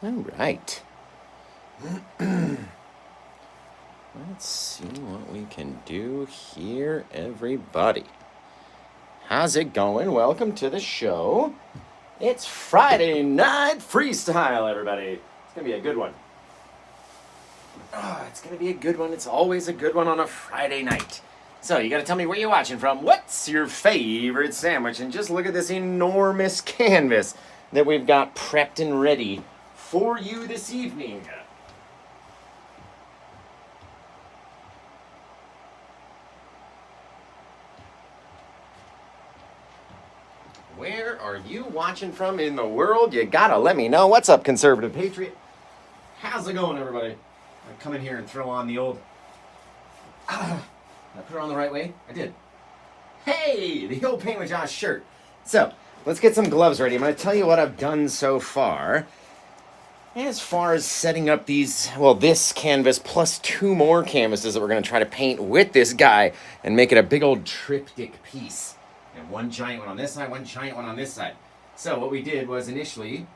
All right. Let's see what we can do here, everybody. How's it going? Welcome to the show. It's Friday Night Freestyle, everybody. It's going to be a good one. It's going to be a good one. It's always a good one on a Friday night. So you got to tell me where you're watching from. What's your favorite sandwich? And just look at this enormous canvas that we've got prepped and ready for you this evening. Where are you watching from in the world? You gotta let me know. What's up, Conservative Patriot? How's it going, everybody? I come in here and throw on the old... Did I put it on the right way? I did. Hey, the old Paint with Josh shirt. So, let's get some gloves ready. I'm going to tell you what I've done so far. As far as setting up these, this canvas plus two more canvases that we're going to try to paint with this guy and make it a big old triptych piece. And one giant one on this side, one giant one on this side. So what we did was initially,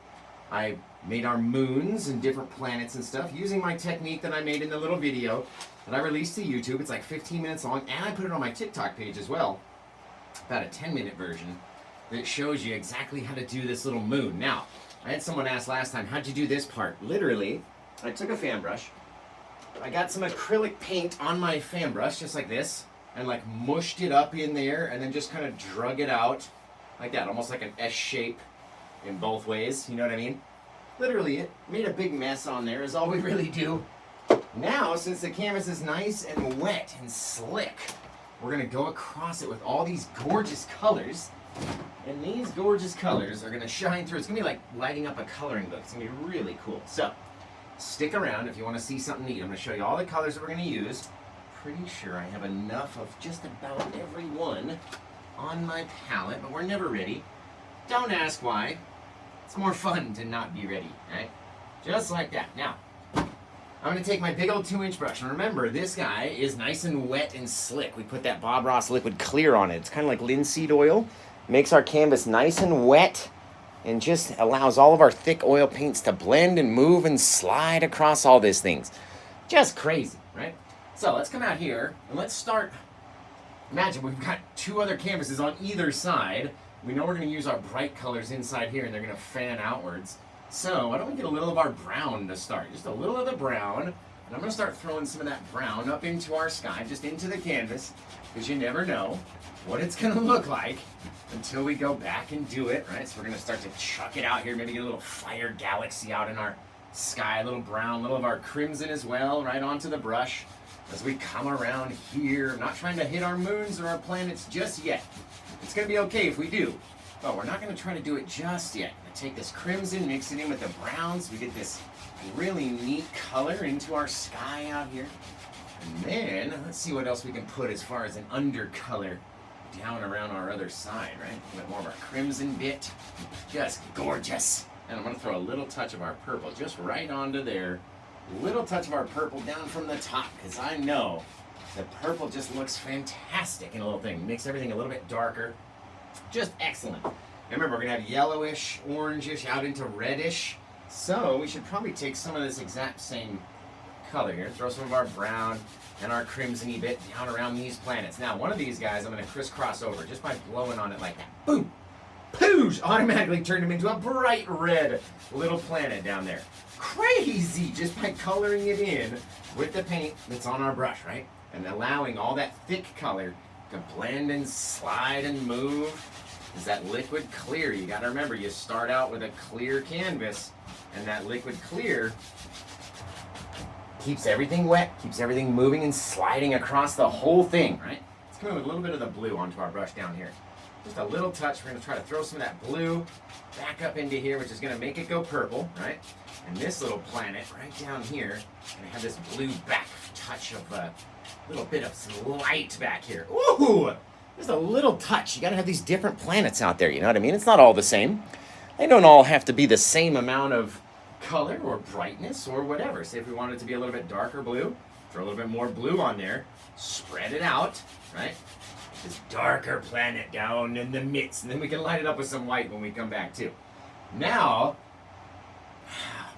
I made our moons and different planets and stuff using my technique that I made in the little video that I released to YouTube. It's like 15 minutes long, and I put it on my TikTok page as well. About a 10-minute version that shows you exactly how to do this little moon. Now, I had someone ask last time, how'd you do this part? Literally, I took a fan brush, I got some acrylic paint on my fan brush, just like this, and like mushed it up in there, and then just kind of drug it out like that, almost like an S shape in both ways, you know what I mean? Literally, it made a big mess on there, is all we really do. Now, since the canvas is nice and wet and slick, we're gonna go across it with all these gorgeous colors, and these gorgeous colors are gonna shine through. It's gonna be like lighting up a coloring book. It's gonna be really cool. So, stick around if you wanna see something neat. I'm gonna show you all the colors that we're gonna use. Pretty sure I have enough of just about every one on my palette, but we're never ready. Don't ask why. It's more fun to not be ready, right? Just like that. Now, I'm going to take my big old 2-inch brush, and remember, this guy is nice and wet and slick. We put that Bob Ross liquid clear on it. It's kind of like linseed oil. Makes our canvas nice and wet and just allows all of our thick oil paints to blend and move and slide across all these things. Just crazy, right? So let's come out here and let's start. Imagine we've got two other canvases on either side. We know we're going to use our bright colors inside here, and they're going to fan outwards. So why don't we get a little of our brown to start? Just a little of the brown. And I'm going to start throwing some of that brown up into our sky, just into the canvas, because you never know what it's going to look like until we go back and do it, right? So we're going to start to chuck it out here, maybe get a little fire galaxy out in our sky, a little brown, a little of our crimson as well, right onto the brush. As we come around here, I'm not trying to hit our moons or our planets just yet. It's going to be okay if we do, but we're not going to try to do it just yet. I'm going to take this crimson, mix it in with the browns. We get this really neat color into our sky out here. And then, let's see what else we can put as far as an undercolor down around our other side, right? A bit more of our crimson bit. Just gorgeous. And I'm going to throw a little touch of our purple just right onto there. Little touch of our purple down from the top, because I know the purple just looks fantastic in a little thing. Makes everything a little bit darker. Just excellent. And remember, we're going to have yellowish, orangish, out into reddish. So we should probably take some of this exact same color here. Throw some of our brown and our crimson-y bit down around these planets. Now, one of these guys I'm going to crisscross over just by blowing on it like that. Boom! Poosh! Automatically turned him into a bright red little planet down there. Crazy! Just by coloring it in with the paint that's on our brush, right? And allowing all that thick color to blend and slide and move. Is that liquid clear? You got to remember, you start out with a clear canvas, and that liquid clear keeps everything wet, keeps everything moving and sliding across the whole thing, right? Let's come in with a little bit of the blue onto our brush down here. Just a little touch. We're going to try to throw some of that blue back up into here, which is going to make it go purple, right? And this little planet right down here is going to have this blue back touch of a little bit of some light back here. Ooh! Just a little touch. You got to have these different planets out there, you know what I mean? It's not all the same. They don't all have to be the same amount of color or brightness or whatever. Say if we wanted it to be a little bit darker blue, throw a little bit more blue on there, spread it out, right? This darker planet down in the midst, and then we can light it up with some white when we come back too. Now,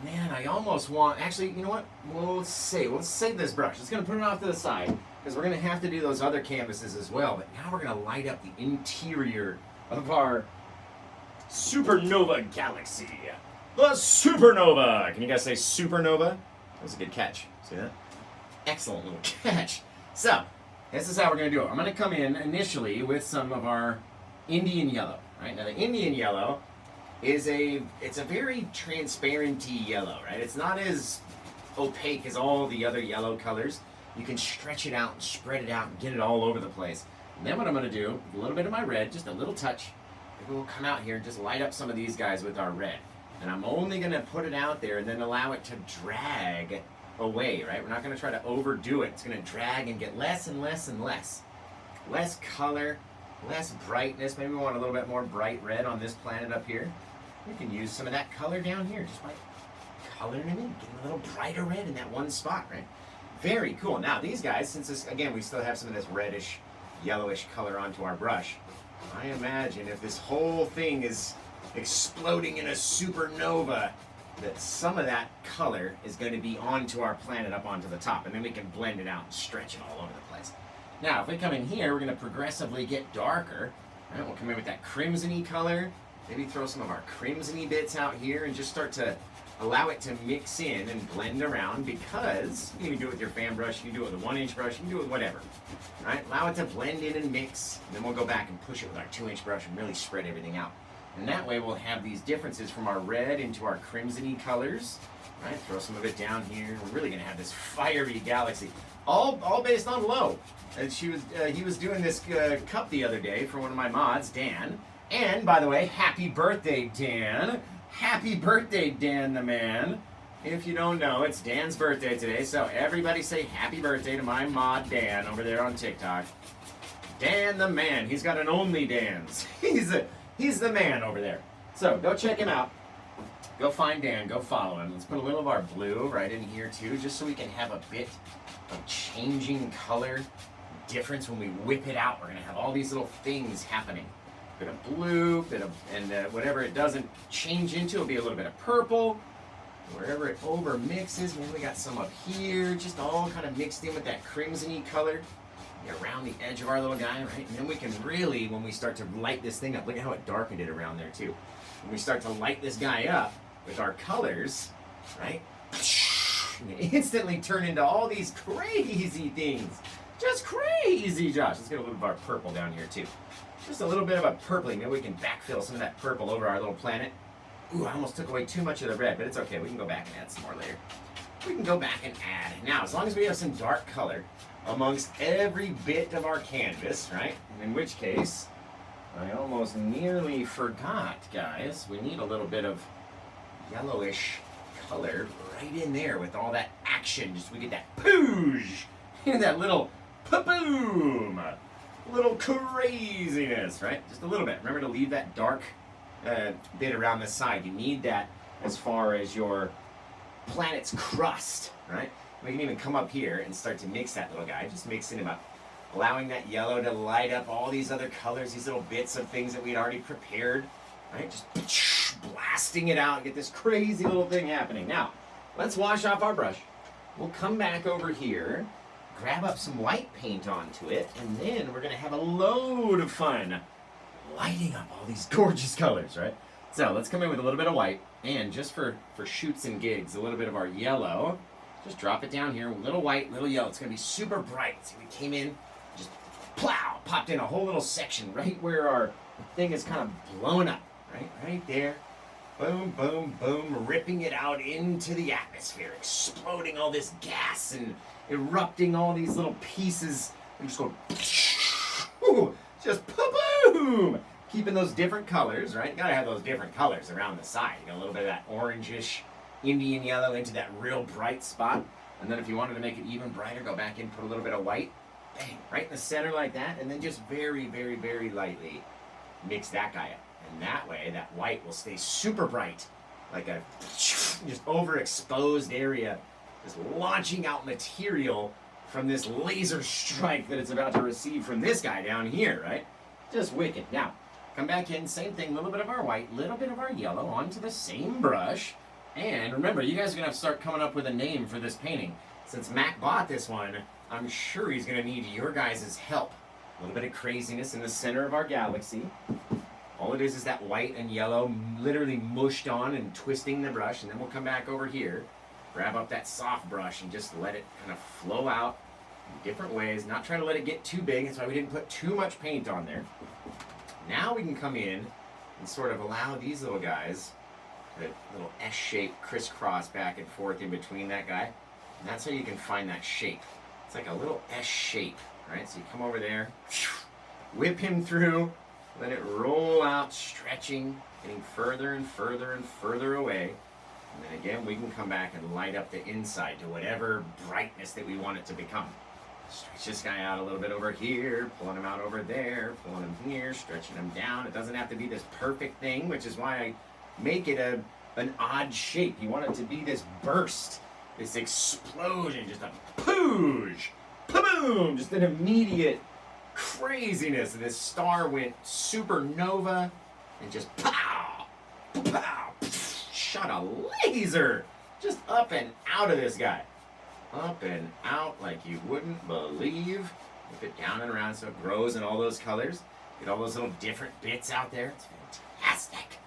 Man, I almost want, actually, you know what? We'll save this brush. It's going to put it off to the side because we're going to have to do those other canvases as well. But now we're going to light up the interior of our supernova galaxy. The supernova! Can you guys say supernova? That was a good catch. See that? Excellent little catch. So, this is how we're going to do it. I'm going to come in initially with some of our Indian yellow. Right? Now, the Indian yellow it's a very transparent-y yellow, right? It's not as opaque as all the other yellow colors. You can stretch it out and spread it out and get it all over the place. And then what I'm going to do, a little bit of my red, just a little touch, maybe we'll come out here and just light up some of these guys with our red. And I'm only going to put it out there and then allow it to drag away, right? We're not going to try to overdo it. It's going to drag and get less and less and less. Less color, less brightness. Maybe we want a little bit more bright red on this planet up here. We can use some of that color down here, just by coloring it in, getting a little brighter red in that one spot, right? Very cool. Now, these guys, since this, again, we still have some of this reddish, yellowish color onto our brush, I imagine if this whole thing is exploding in a supernova, that some of that color is going to be onto our planet up onto the top, and then we can blend it out and stretch it all over the place. Now, if we come in here, we're going to progressively get darker, right? We'll come in with that crimson-y color. Maybe throw some of our crimson-y bits out here and just start to allow it to mix in and blend around, because you can do it with your fan brush, you can do it with a 1-inch brush, you can do it with whatever. Right? Allow it to blend in and mix, and then we'll go back and push it with our 2-inch brush and really spread everything out. And that way we'll have these differences from our red into our crimson-y colors. Right? Throw some of it down here. We're really going to have this fiery galaxy. All based on Lo. And he was doing this cup the other day for one of my mods, Dan. And, by the way, happy birthday, Dan. Happy birthday, Dan the man. If you don't know, it's Dan's birthday today, so everybody say happy birthday to my mod, Dan, over there on TikTok. Dan the man. He's got an only Dan's. He's the man over there. So, go check him out. Go find Dan. Go follow him. Let's put a little of our blue right in here, too, just so we can have a bit of changing color difference when we whip it out. We're going to have all these little things happening. Bit of blue, and whatever it doesn't change into, it'll be a little bit of purple. Wherever it over mixes, maybe we got some up here, just all kind of mixed in with that crimson-y color around the edge of our little guy, right? And then we can really, when we start to light this thing up, look at how it darkened it around there too. When we start to light this guy up with our colors, right? You instantly turn into all these crazy things. Just crazy, Josh. Let's get a little bit of our purple down here too. Just a little bit of a purpling. Maybe we can backfill some of that purple over our little planet. Ooh, I almost took away too much of the red, but it's okay. We can go back and add some more later. We can go back and add. Now, as long as we have some dark color amongst every bit of our canvas, right? In which case, I almost nearly forgot, guys. We need a little bit of yellowish color right in there with all that action. Just we get that poosh, that little pa-boom. Little craziness, right? Just a little bit. Remember to leave that dark bit around the side. You need that as far as your planet's crust, right? We can even come up here and start to mix that little guy. Just mixing him up. Allowing that yellow to light up all these other colors, these little bits of things that we'd already prepared, right? Just blasting it out and get this crazy little thing happening. Now, let's wash off our brush. We'll come back over here, grab up some white paint onto it, and then we're going to have a load of fun lighting up all these gorgeous colors, right? So let's come in with a little bit of white, and just for shoots and gigs, a little bit of our yellow. Just drop it down here, a little white, little yellow. It's going to be super bright. See, we came in, just plow, popped in a whole little section right where our thing is kind of blown up, right? Right there. Boom, boom, boom, ripping it out into the atmosphere, exploding all this gas and erupting all these little pieces and just go just boom, keeping those different colors, right? You gotta have those different colors around the side. You got a little bit of that orangish Indian yellow into that real bright spot, and then if you wanted to make it even brighter, go back in, put a little bit of white, bang, right in the center like that, and then just very, very, very lightly mix that guy up. And that way, that white will stay super bright, like a just overexposed area, just launching out material from this laser strike that it's about to receive from this guy down here, right? Just wicked. Now, come back in, same thing, a little bit of our white, little bit of our yellow onto the same brush, And remember, you guys are going to have to start coming up with a name for this painting. Since Mac bought this one, I'm sure he's going to need your guys' help. A little bit of craziness in the center of our galaxy. All it is that white and yellow literally mushed on and twisting the brush. And then we'll come back over here, grab up that soft brush and just let it kind of flow out in different ways. Not trying to let it get too big. That's why we didn't put too much paint on there. Now we can come in and sort of allow these little guys, the little S-shape crisscross back and forth in between that guy. And that's how you can find that shape. It's like a little S shape, right? So you come over there, whip him through, let it roll out, stretching, getting further and further and further away. And then again, we can come back and light up the inside to whatever brightness that we want it to become. Stretch this guy out a little bit over here, pulling him out over there, pulling him here, stretching him down. It doesn't have to be this perfect thing, which is why I make it an odd shape. You want it to be this burst, this explosion, just a poosh, boom, just an immediate craziness. And this star went supernova and just pow, pow, shot a laser just up and out of this guy. Up and out like you wouldn't believe. Whip it down and around so it grows in all those colors. Get all those little different bits out there. It's fantastic.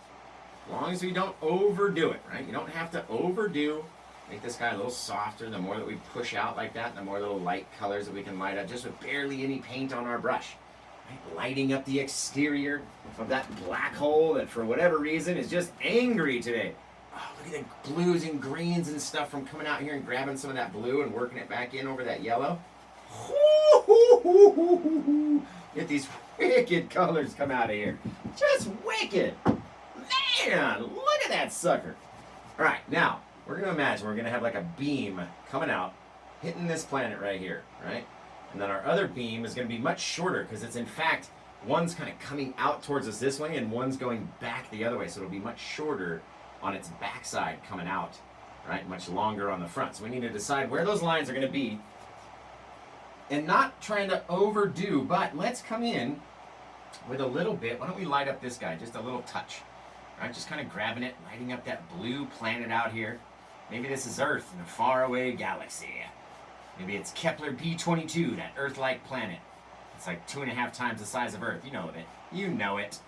As long as we don't overdo it, right? You don't have to overdo. Make this guy a little softer. The more that we push out like that, the more little light colors that we can light up just with barely any paint on our brush. Right? Lighting up the exterior of that black hole that for whatever reason is just angry today. Oh, look at the blues and greens and stuff from coming out here and grabbing some of that blue and working it back in over that yellow. Get these wicked colors come out of here. Just wicked. Man, look at that sucker. All right, now, we're going to imagine we're going to have like a beam coming out, hitting this planet right here, right? And then our other beam is going to be much shorter because it's in fact, one's kind of coming out towards us this way and one's going back the other way. So it'll be much shorter on its backside coming out, right? Much longer on the front. So we need to decide where those lines are going to be and not trying to overdo, but let's come in with a little bit. Why don't we light up this guy, just a little touch, right? Just kind of grabbing it, lighting up that blue planet out here. Maybe this is Earth in a faraway galaxy. Maybe it's Kepler B22, that Earth-like planet. It's like 2.5 times the size of Earth. You know it. You know it.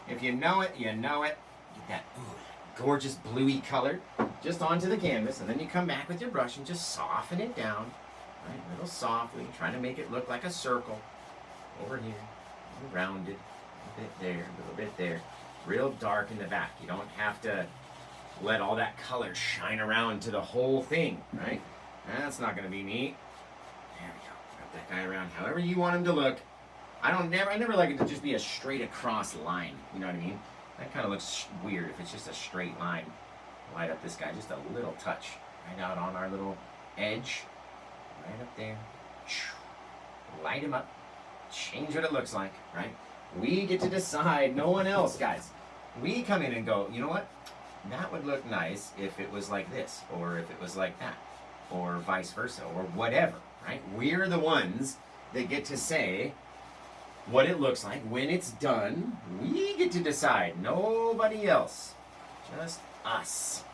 If you know it, you know it. Get that gorgeous bluey color just onto the canvas, and then you come back with your brush and just soften it down, right? A little softly, trying to make it look like a circle over here, a little rounded, a bit there, a little bit there, real dark in the back. You don't have to let all that color shine around to the whole thing, right? That's not going to be neat. There we go. Wrap that guy around however you want him to look. I never like it to just be a straight across line. You know what I mean? That kind of looks weird if it's just a straight line. Light up this guy, just a little touch. Right out on our little edge. Right up there. Light him up. Change what it looks like, right? We get to decide, no one else, guys. We come in and go, you know what? That would look nice if it was like this, or if it was like that, or vice versa, or whatever, right? We're the ones that get to say what it looks like when it's done. We get to decide, nobody else, just us.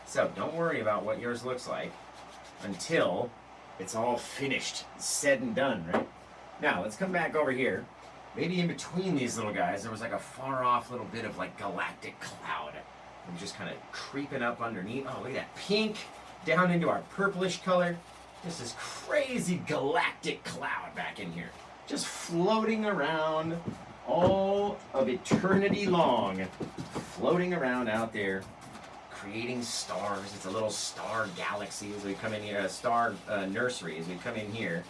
So don't worry about what yours looks like until it's all finished, said and done, right? Now let's come back over here. Maybe in between these little guys there was like a far off little bit of like galactic cloud. I'm just kind of creeping up underneath. Oh, look at that pink down into our purplish color. This is crazy galactic cloud back in here. Just floating around all of eternity long. Floating around out there, creating stars. It's a little star galaxy as we come in here, a star nursery as we come in here.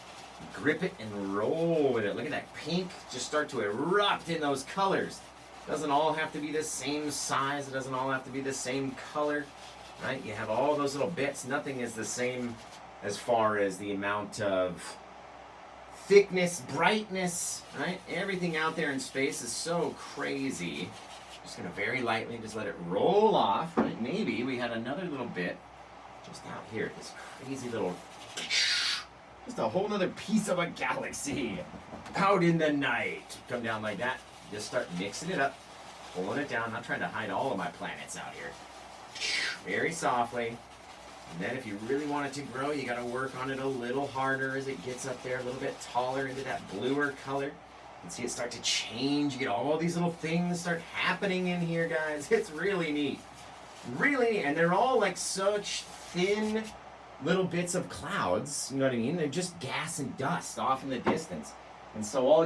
Grip it and roll with it. Look at that pink just start to erupt in those colors. Doesn't all have to be the same size. It doesn't all have to be the same color, right? You have all those little bits. Nothing is the same as far as the amount of thickness, brightness, right? Everything out there in space is so crazy. Just gonna very lightly just let it roll off, right? Maybe we had another little bit just out here. This crazy little, just a whole nother piece of a galaxy out in the night. Come down like that. Just start mixing it up, pulling it down. Not trying to hide all of my planets out here. very softly. And then if you really want it to grow, you got to work on it a little harder as it gets up there, a little bit taller into that bluer color. And see it start to change. You get all these little things start happening in here, guys. It's really neat. Really neat. And they're all like such thin little bits of clouds. You know what I mean? They're just gas and dust off in the distance. And so all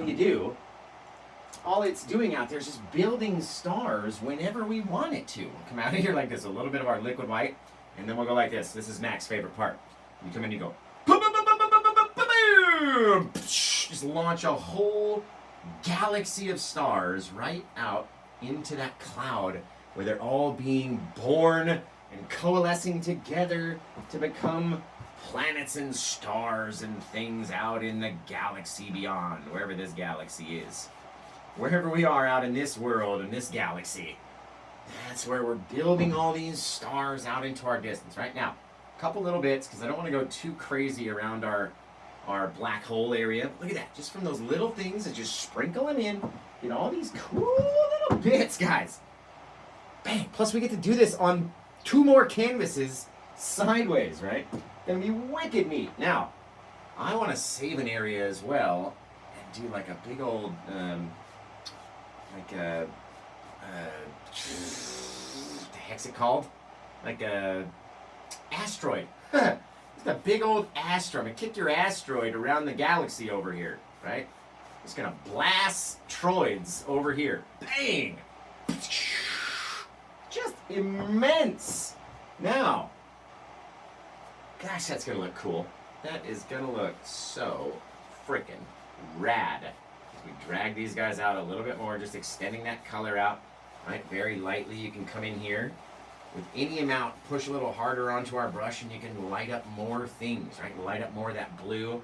it's doing out there is just building stars whenever we want it to. We'll come out of here like this, a little bit of our liquid white, and then we'll go like this. This is Mac's favorite part. You come in and you go, boom, boom, boom, boom, boom, boom, boom, boom. Just launch a whole galaxy of stars right out into that cloud where they're all being born and coalescing together to become planets and stars and things out in the galaxy beyond, wherever this galaxy is. Wherever we are out in this world, in this galaxy, that's where we're building all these stars out into our distance. Right now, a couple little bits, because I don't want to go too crazy around our black hole area. Look at that, just from those little things that just sprinkle them in, get all these cool little bits, guys. Bang, plus we get to do this on 2 more canvases sideways, right? Gonna be wicked neat. Now, I want to save an area as well and do like a big old, what the heck's it called? Like a asteroid. Just a big old asteroid. I'm gonna kick your asteroid around the galaxy over here, right? Just gonna blast troids over here. Bang! Just immense. Now, gosh, that's gonna look cool. That is gonna look so freaking rad. As we drag these guys out a little bit more, just extending that color out, right? Very lightly, you can come in here with any amount, push a little harder onto our brush, and you can light up more things, right? Light up more of that blue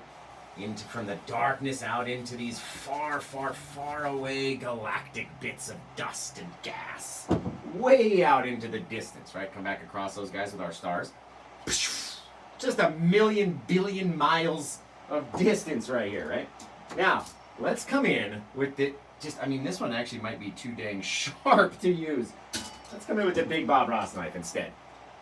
from the darkness out into these far, far, far away galactic bits of dust and gas. Way out into the distance, right? Come back across those guys with our stars. Just a million billion miles of distance right here, right? Now, let's come in with the, this one actually might be too dang sharp to use. Let's come in with the Big Bob Ross knife instead.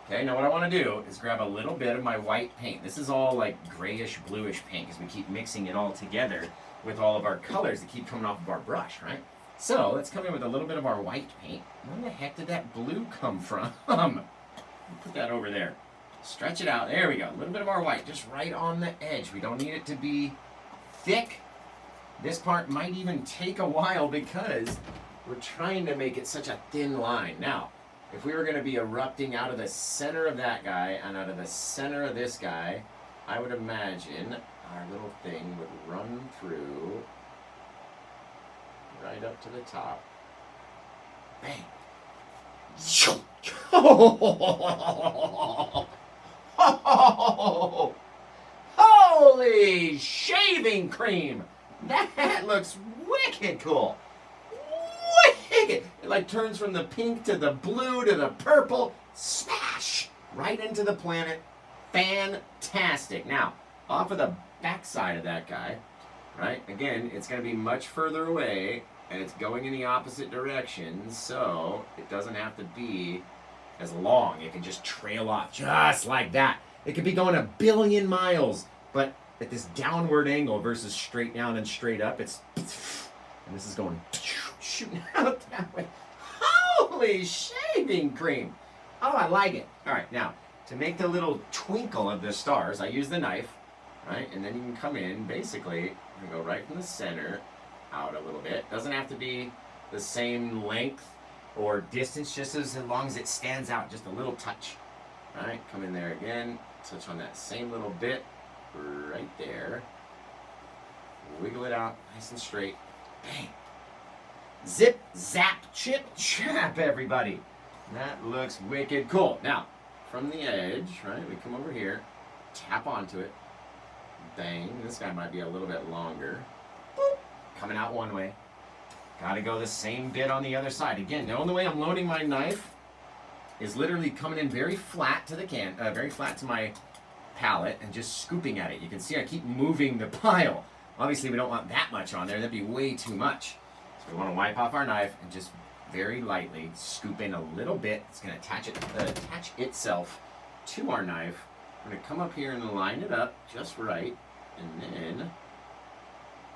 Okay, now what I want to do is grab a little bit of my white paint. This is all like grayish, bluish paint because we keep mixing it all together with all of our colors that keep coming off of our brush, right? So let's come in with a little bit of our white paint. Where the heck did that blue come from? Put that over there. Stretch it out. There we go. A little bit of our white just right on the edge. We don't need it to be thick. This part might even take a while because we're trying to make it such a thin line. Now, if we were going to be erupting out of the center of that guy and out of the center of this guy, I would imagine our little thing would run through right up to the top. Bang. Holy shaving cream! That looks wicked cool. Wicked! It like turns from the pink to the blue to the purple. Smash! Right into the planet. Fantastic. Now, off of the backside of that guy, right? Again, it's going to be much further away, and it's going in the opposite direction, so it doesn't have to be as long. It can just trail off just like that. It could be going 1 billion miles, but at this downward angle versus straight down and straight up, and this is going shooting out that way. Holy shaving cream! Oh, I like it. All right, now, to make the little twinkle of the stars, I use the knife, right? And then you can come in, basically, and go right from the center out a little bit. Doesn't have to be the same length or distance, just as long as it stands out just a little touch. All right, come in there again, touch on that same little bit right there. Wiggle it out nice and straight. Bang. Zip, zap, chip, chap, everybody. That looks wicked cool. Now, from the edge, right, we come over here, tap onto it. Bang. This guy might be a little bit longer. Boop. Coming out one way. Gotta go the same bit on the other side. Again, the only way I'm loading my knife is literally coming in very flat to the very flat to my palette and just scooping at it. You can see I keep moving the pile. Obviously, we don't want that much on there. That'd be way too much. So we want to wipe off our knife and just very lightly scoop in a little bit. It's going to attach itself to our knife. We're going to come up here and line it up just right, and then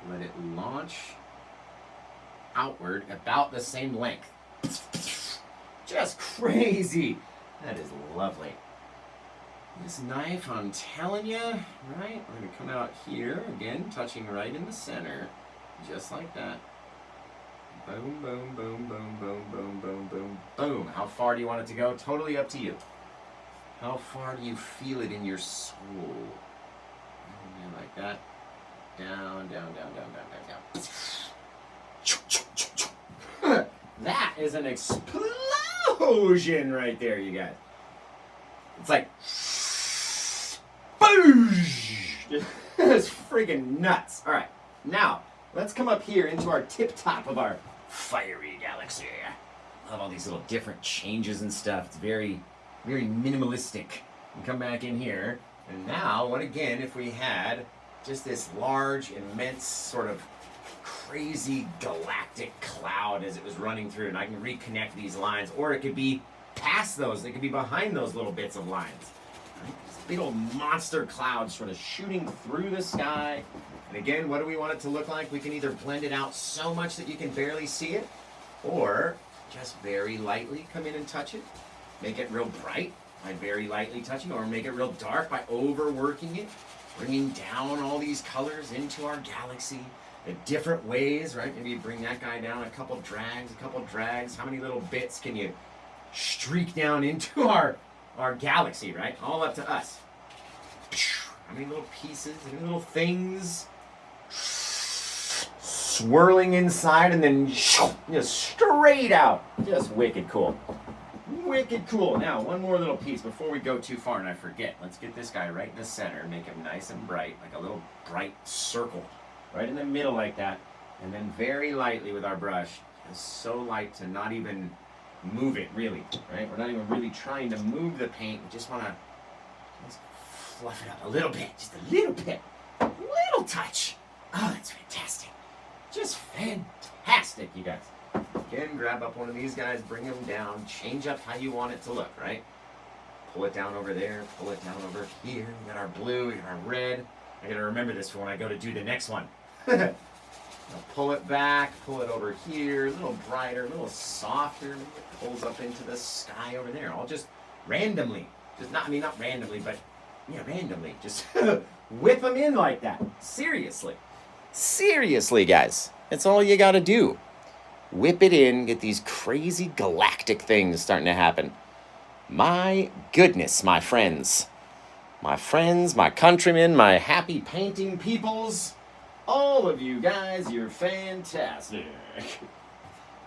let it launch outward about the same length. Just crazy. That is lovely. This knife, I'm telling you, right? We're going to come out here, again, touching right in the center, just like that. Boom, boom, boom, boom, boom, boom, boom, boom, boom. How far do you want it to go? Totally up to you. How far do you feel it in your soul? And like that. Down, down, down, down, down, down, down. That is an explosion right there, you guys. It's like, boosh! It's friggin' nuts. All right, now let's come up here into our tip top of our fiery galaxy. I love all these little different changes and stuff. It's very, very minimalistic. And come back in here, and now, what again if we had just this large, immense, sort of crazy galactic cloud as it was running through, and I can reconnect these lines, or it could be past those, it could be behind those little bits of lines. Right? This big old monster cloud sort of shooting through the sky. And again, what do we want it to look like? We can either blend it out so much that you can barely see it, or just very lightly come in and touch it. Make it real bright by very lightly touching, or make it real dark by overworking it, bringing down all these colors into our galaxy in different ways, right? Maybe you bring that guy down a couple drags. How many little bits can you streak down into our galaxy, right? All up to us. How many little pieces, how many little things swirling inside and then just straight out. Just wicked cool. Wicked cool. Now, one more little piece before we go too far and I forget. Let's get this guy right in the center, make him nice and bright, like a little bright circle. Right in the middle like that. And then very lightly with our brush, just so light to not even move it really, right? We're not even really trying to move the paint. We just want to just fluff it up a little bit, just a little bit, a little touch. Oh, that's fantastic. Just fantastic, you guys. Again, grab up one of these guys, bring them down, change up how you want it to look, right? Pull it down over there, pull it down over here. We got our blue, we got our red. I gotta remember this for when I go to do the next one. Now pull it back, pull it over here, a little brighter, a little softer. Maybe it pulls up into the sky over there. All just randomly, not randomly, but yeah, randomly. Just whip them in like that. Seriously. Seriously, guys. That's all you gotta do. Whip it in, get these crazy galactic things starting to happen. My goodness, my friends. My friends, my countrymen, my happy painting peoples. All of you guys, you're fantastic.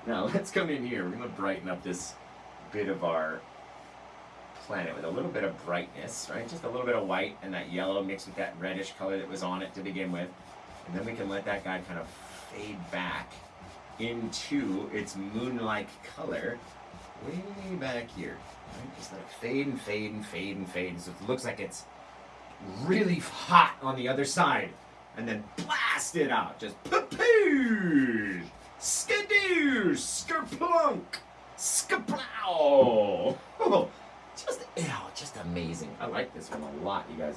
Now, let's come in here. We're going to brighten up this bit of our planet with a little bit of brightness, right? Just a little bit of white and that yellow mixed with that reddish color that was on it to begin with. And then we can let that guy kind of fade back into its moon-like color way back here. Right? Just let it fade and fade and fade and fade. So it looks like it's really hot on the other side. And then blast it out. Just poo-poo! Skadoo! Skerplunk! Skaplow! Oh, just amazing. I like this one a lot, you guys.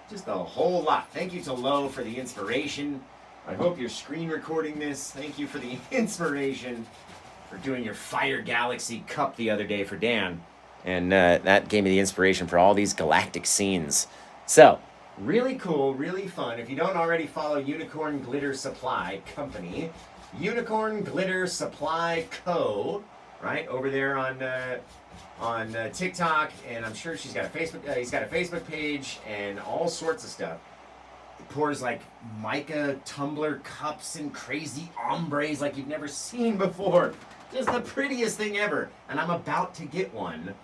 Just a whole lot. Thank you to Lo for the inspiration. I hope you're screen recording this. Thank you for the inspiration for doing your Fire Galaxy Cup the other day for Dan. And that gave me the inspiration for all these galactic scenes. So, really cool, really fun. If you don't already follow Unicorn Glitter Supply Company, Unicorn Glitter Supply Co., right, over there on TikTok, and I'm sure she's got a Facebook. He's got a Facebook page and all sorts of stuff. It pours like mica tumbler cups and crazy ombres like you've never seen before. Just the prettiest thing ever, and I'm about to get one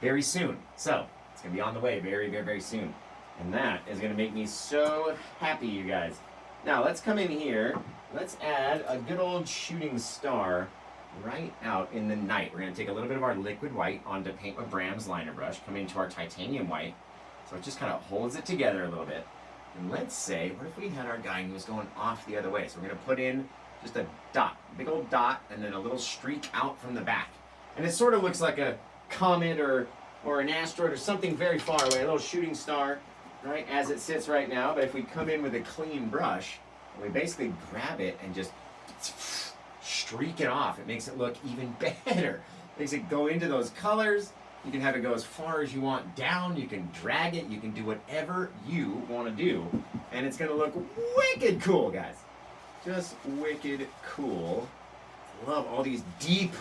very soon. So it's gonna be on the way very, very, very soon, and that is gonna make me so happy, you guys. Now let's come in here. Let's add a good old shooting star right out in the night. We're going to take a little bit of our liquid white onto Paint with Bram's liner brush, come into our titanium white, so it just kind of holds it together a little bit. And let's say, what if we had our guy who was going off the other way? So we're going to put in Just a dot, big old dot, and then a little streak out from the back. And it sort of looks like a comet or an asteroid or something very far away, a little shooting star, right, as it sits right now. But if we come in with a clean brush, we basically grab it and just streak it off. It makes it look even better. It makes it go into those colors. You can have it go as far as you want down. You can drag it. You can do whatever you want to do. And it's going to look wicked cool, guys. Just wicked cool. Love all these deep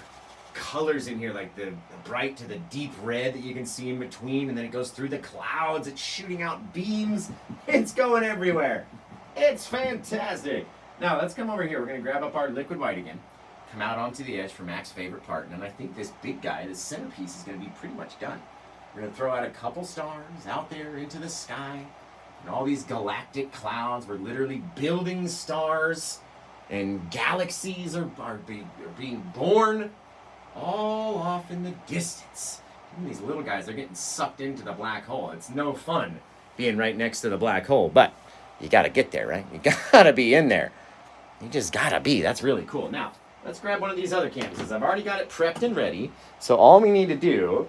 colors in here, like the bright to the deep red that you can see in between, and then it goes through the clouds. It's shooting out beams. It's going everywhere. It's fantastic. Now let's come over here. We're going to grab up our liquid white again, come out onto the edge for Mac's favorite part, and I think this big guy, this centerpiece, is going to be pretty much done. We're going to throw out a couple stars out there into the sky, and all these galactic clouds. We're literally building stars, and galaxies are being born all off in the distance. And these little guys are getting sucked into the black hole. It's no fun being right next to the black hole, but you got to get there, right? You got to be in there. You just got to be. That's really cool. Now, let's grab one of these other canvases. I've already got it prepped and ready. So all we need to do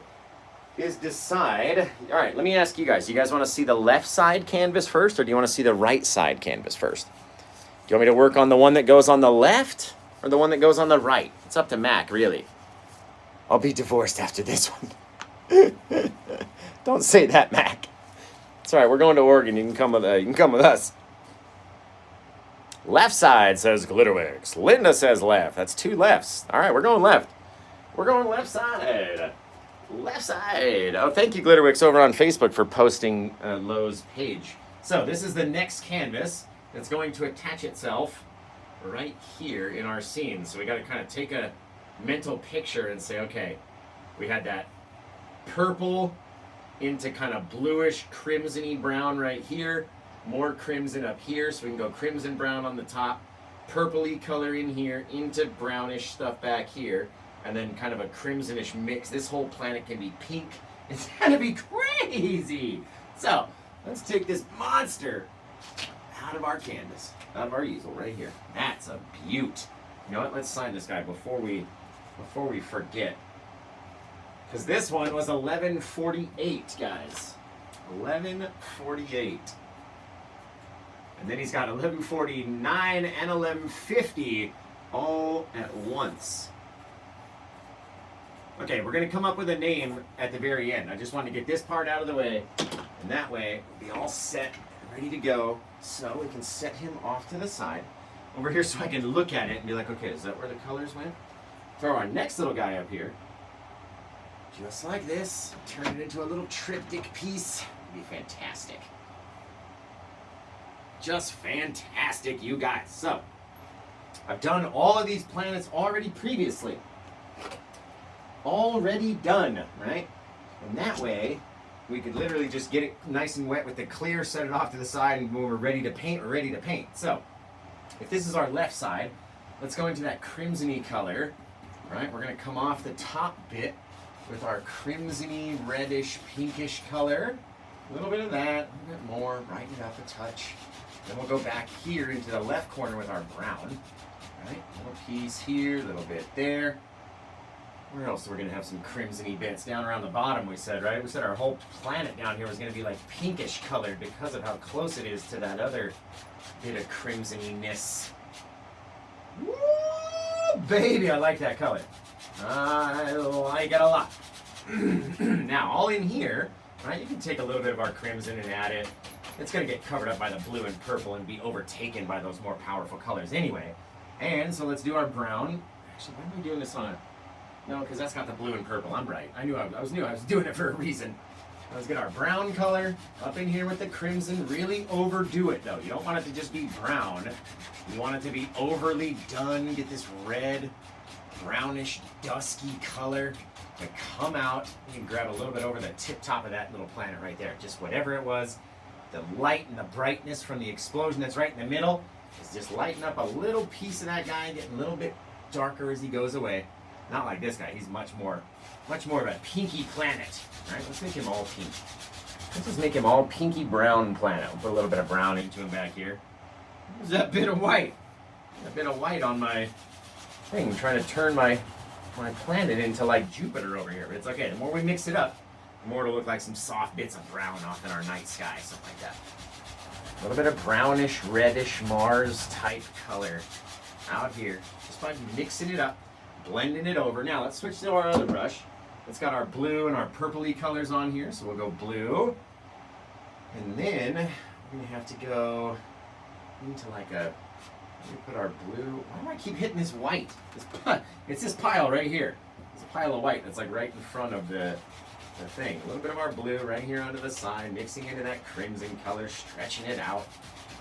is decide. All right, let me ask you guys. You guys want to see the left side canvas first, or do you want to see the right side canvas first? Do you want me to work on the one that goes on the left or the one that goes on the right? It's up to Mac, really. I'll be divorced after this one. Don't say that, Mac. It's all right. We're going to Oregon. You can come with us. Left side says Glitterwix. Linda says left. That's two lefts. All right, we're going left. We're going left side. Left side. Oh, thank you, Glitterwix, over on Facebook for posting Lowe's page. So this is the next canvas that's going to attach itself right here in our scene. So we got to kind of take a mental picture and say, okay, we had that purple into kind of bluish crimsony brown right here, more crimson up here, so we can go crimson brown on the top, purpley color in here, into brownish stuff back here, and then kind of a crimsonish mix. This whole planet can be pink. It's gonna be crazy. So let's take this monster out of our canvas, out of our easel right here. That's a beaut. You know what? Let's sign this guy before we forget. Because this one was 1148, guys. 1148. And then he's got 1149 and 1150 all at once. Okay, we're going to come up with a name at the very end. I just wanted to get this part out of the way. And that way, we'll be all set, ready to go. So we can set him off to the side over here so I can look at it and be like, okay, is that where the colors went? Throw our next little guy up here. Just like this. Turn it into a little triptych piece. It'd be fantastic. Just fantastic, you guys. So, I've done all of these planets already previously. Already done, right? And that way, we could literally just get it nice and wet with the clear, set it off to the side, and when we're ready to paint, we're ready to paint. So, if this is our left side, let's go into that crimsony color, right? We're going to come off the top bit with our crimsony, reddish, pinkish color. A little bit of that, a little bit more, brighten it up a touch. Then we'll go back here into the left corner with our brown, right? A little piece here, a little bit there. Where else are we going to have some crimsony bits? Down around the bottom, we said, right? We said our whole planet down here was going to be like pinkish colored because of how close it is to that other bit of crimsoniness. Woo, baby, I like that color. I like it a lot. Now, all in here, right, you can take a little bit of our crimson and add it. It's going to get covered up by the blue and purple and be overtaken by those more powerful colors anyway. And so let's do our brown. Actually, why am I doing this on a... No, because that's got the blue and purple. I'm right. I knew I was doing it for a reason. Let's get our brown color up in here with the crimson. Really overdo it, though. You don't want it to just be brown. You want it to be overly done. Get this red, brownish, dusky color to come out. You can grab a little bit over the tip top of that little planet right there. Just whatever it was. The light and the brightness from the explosion that's right in the middle is just lighting up a little piece of that guy, getting a little bit darker as he goes away. Not like this guy. He's much more of a pinky planet. All right, let's make him all pink. Let's just make him all pinky brown planet. We'll put a little bit of brown into him back here. There's that bit of white. A bit of white on my thing. I'm trying to turn my planet into like Jupiter over here, but it's okay. The more we mix it up, the more it'll look like some soft bits of brown off in our night sky, something like that. A little bit of brownish, reddish Mars type color out here, just by mixing it up, blending it over. Now let's switch to our other brush. It's got our blue and our purpley colors on here, so we'll go blue. And then we're gonna have to go into like a, let me put our blue, why do I keep hitting this white? It's this pile right here. It's a pile of white that's like right in front of the thing. A little bit of our blue right here onto the side, mixing into that crimson color, stretching it out.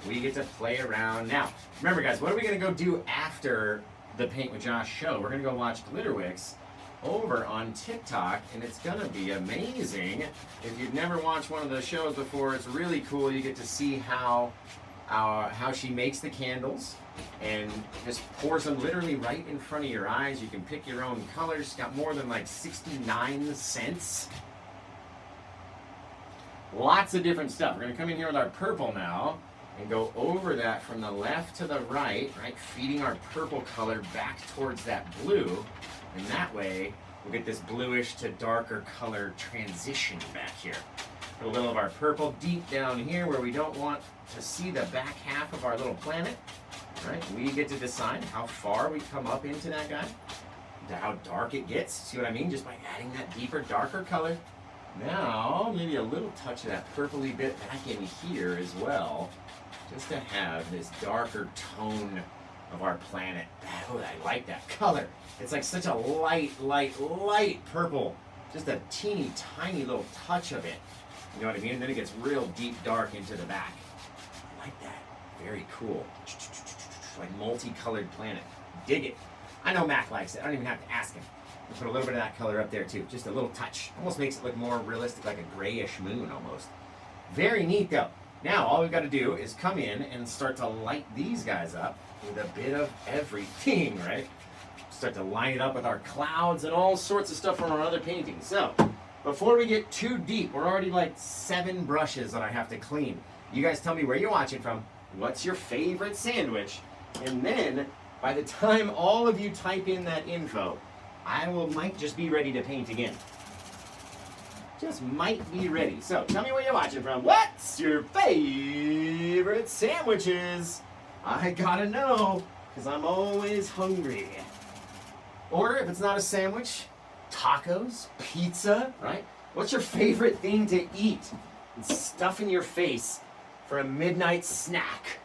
We get to play around. Now, remember guys, what are we gonna go do after the Paint with Josh show? We're gonna go watch Glitterwix over on TikTok, and it's gonna be amazing. If you've never watched one of the shows before, it's really cool. You get to see how she makes the candles and just pours them literally right in front of your eyes. You can pick your own colors. It's got more than like 69 scents. Lots of different stuff. We're gonna come in here with our purple now and go over that from the left to the right, feeding our purple color back towards that blue. And that way, we'll get this bluish to darker color transition back here. Put a little of our purple deep down here where we don't want to see the back half of our little planet. We get to decide how far we come up into that guy, to how dark it gets. See what I mean? Just by adding that deeper, darker color. Now, maybe a little touch of that purpley bit back in here as well, just to have this darker tone of our planet. Oh, I like that color. It's like such a light purple. Just a teeny tiny little touch of it. You know what I mean? And then it gets real deep dark into the back. I like that. Very cool. Like multicolored planet. Dig it. I know Mac likes it. I don't even have to ask him. We'll put a little bit of that color up there too. Just a little touch. Almost makes it look more realistic, like a grayish moon almost. Very neat though. Now all we've got to do is come in and start to light these guys up with a bit of everything, right? Start to line it up with our clouds and all sorts of stuff from our other paintings. So, before we get too deep, we're already like 7 brushes that I have to clean. You guys tell me where you're watching from, what's your favorite sandwich, and then by the time all of you type in that info, I might just be ready to paint again. Just might be ready. So, tell me where you're watching from. What's your favorite sandwiches? I gotta know, because I'm always hungry. Or if it's not a sandwich, tacos, pizza, right? What's your favorite thing to eat and stuff in your face for a midnight snack?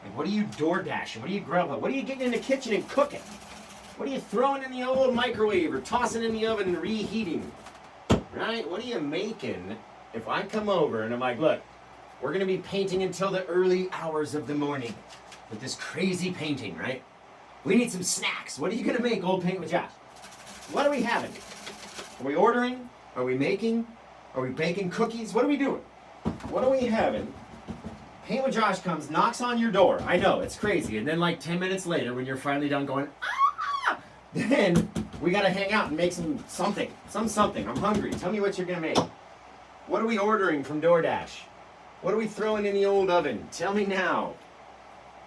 Like, what are you DoorDashing? What are you grubbing? What are you getting in the kitchen and cooking? What are you throwing in the old microwave or tossing in the oven and reheating? Right? What are you making if I come over and I'm like, look, we're going to be painting until the early hours of the morning with this crazy painting, right? We need some snacks. What are you going to make, old Paint with Josh? What are we having? Are we ordering? Are we making? Are we baking cookies? What are we doing? What are we having? Paint with Josh comes, knocks on your door. I know, it's crazy. And then like 10 minutes later, when you're finally done going, ah! Then we got to hang out and make something. I'm hungry. Tell me what you're going to make. What are we ordering from DoorDash? What are we throwing in the old oven? Tell me now.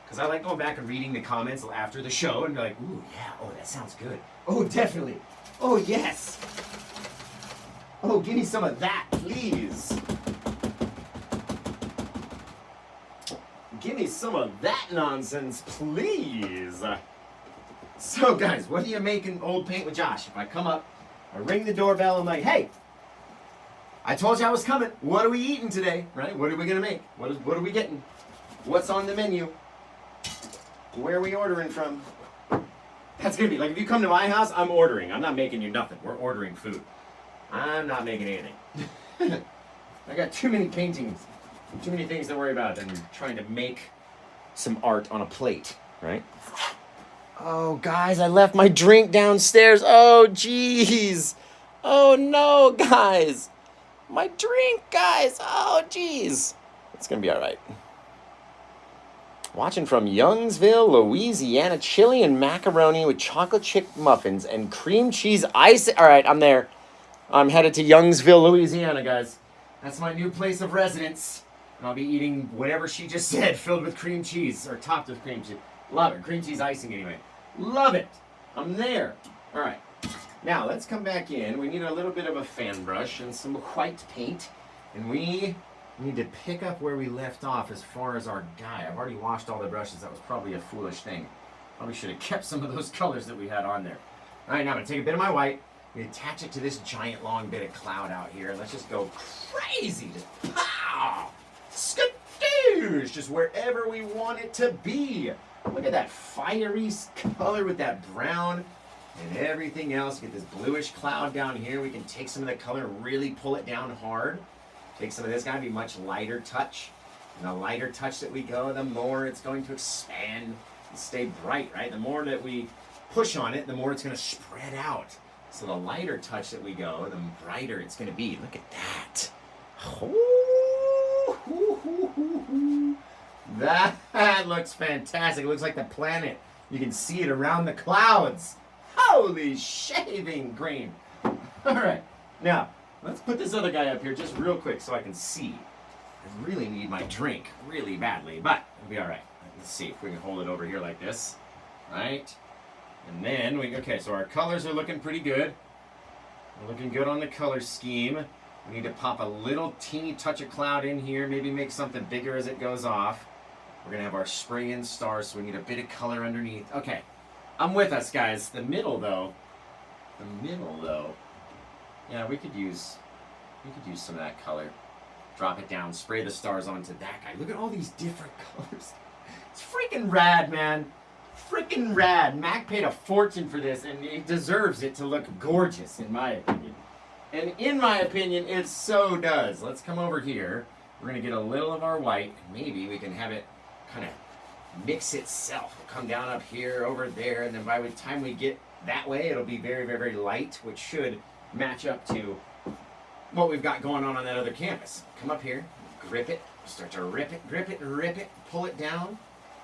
Because I like going back and reading the comments after the show and be like, ooh, yeah, oh, that sounds good. Oh, definitely. Oh, yes. Oh, give me some of that, please. Give me some of that nonsense, please. So, guys, what are you making, old Paint with Josh? If I come up, I ring the doorbell, I'm like, hey, I told you I was coming. What are we eating today, right? What are we going to make? What are we getting? What's on the menu? Where are we ordering from? That's going to be, like, if you come to my house, I'm ordering. I'm not making you nothing. We're ordering food. I'm not making anything. I got too many paintings, too many things to worry about than trying to make some art on a plate, right? Oh, guys, I left my drink downstairs. Oh, jeez. Oh, no, guys. My drink, guys. Oh, jeez. It's going to be all right. Watching from Youngsville, Louisiana, chili and macaroni with chocolate chip muffins and cream cheese ice. All right, I'm there. I'm headed to Youngsville, Louisiana, guys. That's my new place of residence. And I'll be eating whatever she just said, filled with cream cheese, or topped with cream cheese. Love it. Cream cheese icing anyway. Love it. I'm there. All right. Now, let's come back in. We need a little bit of a fan brush and some white paint. And we need to pick up where we left off as far as our dye. I've already washed all the brushes. That was probably a foolish thing. Probably should have kept some of those colors that we had on there. All right, now I'm going to take a bit of my white. We attach it to this giant long bit of cloud out here. Let's just go crazy. Just pow! Skadoosh! Just wherever we want it to be. Look at that fiery color with that brown and everything else. Get this bluish cloud down here. We can take some of the color and really pull it down hard. Take some of this, gotta be much lighter touch. And the lighter touch that we go, the more it's going to expand and stay bright, right? The more that we push on it, the more it's gonna spread out. So the lighter touch that we go, the brighter it's gonna be. Look at that. That looks fantastic. It looks like the planet. You can see it around the clouds. Holy shaving cream. All right, now let's put this other guy up here just real quick so I can see. I really need my drink really badly, but it'll be all right. Let's see if we can hold it over here like this, right? And then okay, so our colors are looking pretty good. We're looking good on the color scheme. We need to pop a little teeny touch of cloud in here, maybe make something bigger as it goes off. We're gonna have our spray in stars, so we need a bit of color underneath. Okay, I'm with us, guys. The middle though, yeah, we could use some of that color. Drop it down, spray the stars onto that guy. Look at all these different colors. It's freaking rad, man. Freaking rad. Mac paid a fortune for this, and he deserves it to look gorgeous, in my opinion. And in my opinion, it so does. Let's come over here. We're gonna get a little of our white. Maybe we can have it kind of mix itself. We'll come down up here, over there, and then by the time we get that way, it'll be very, very, very light, which should match up to what we've got going on that other canvas. Come up here, grip it, start to rip it, grip it, rip it, pull it down.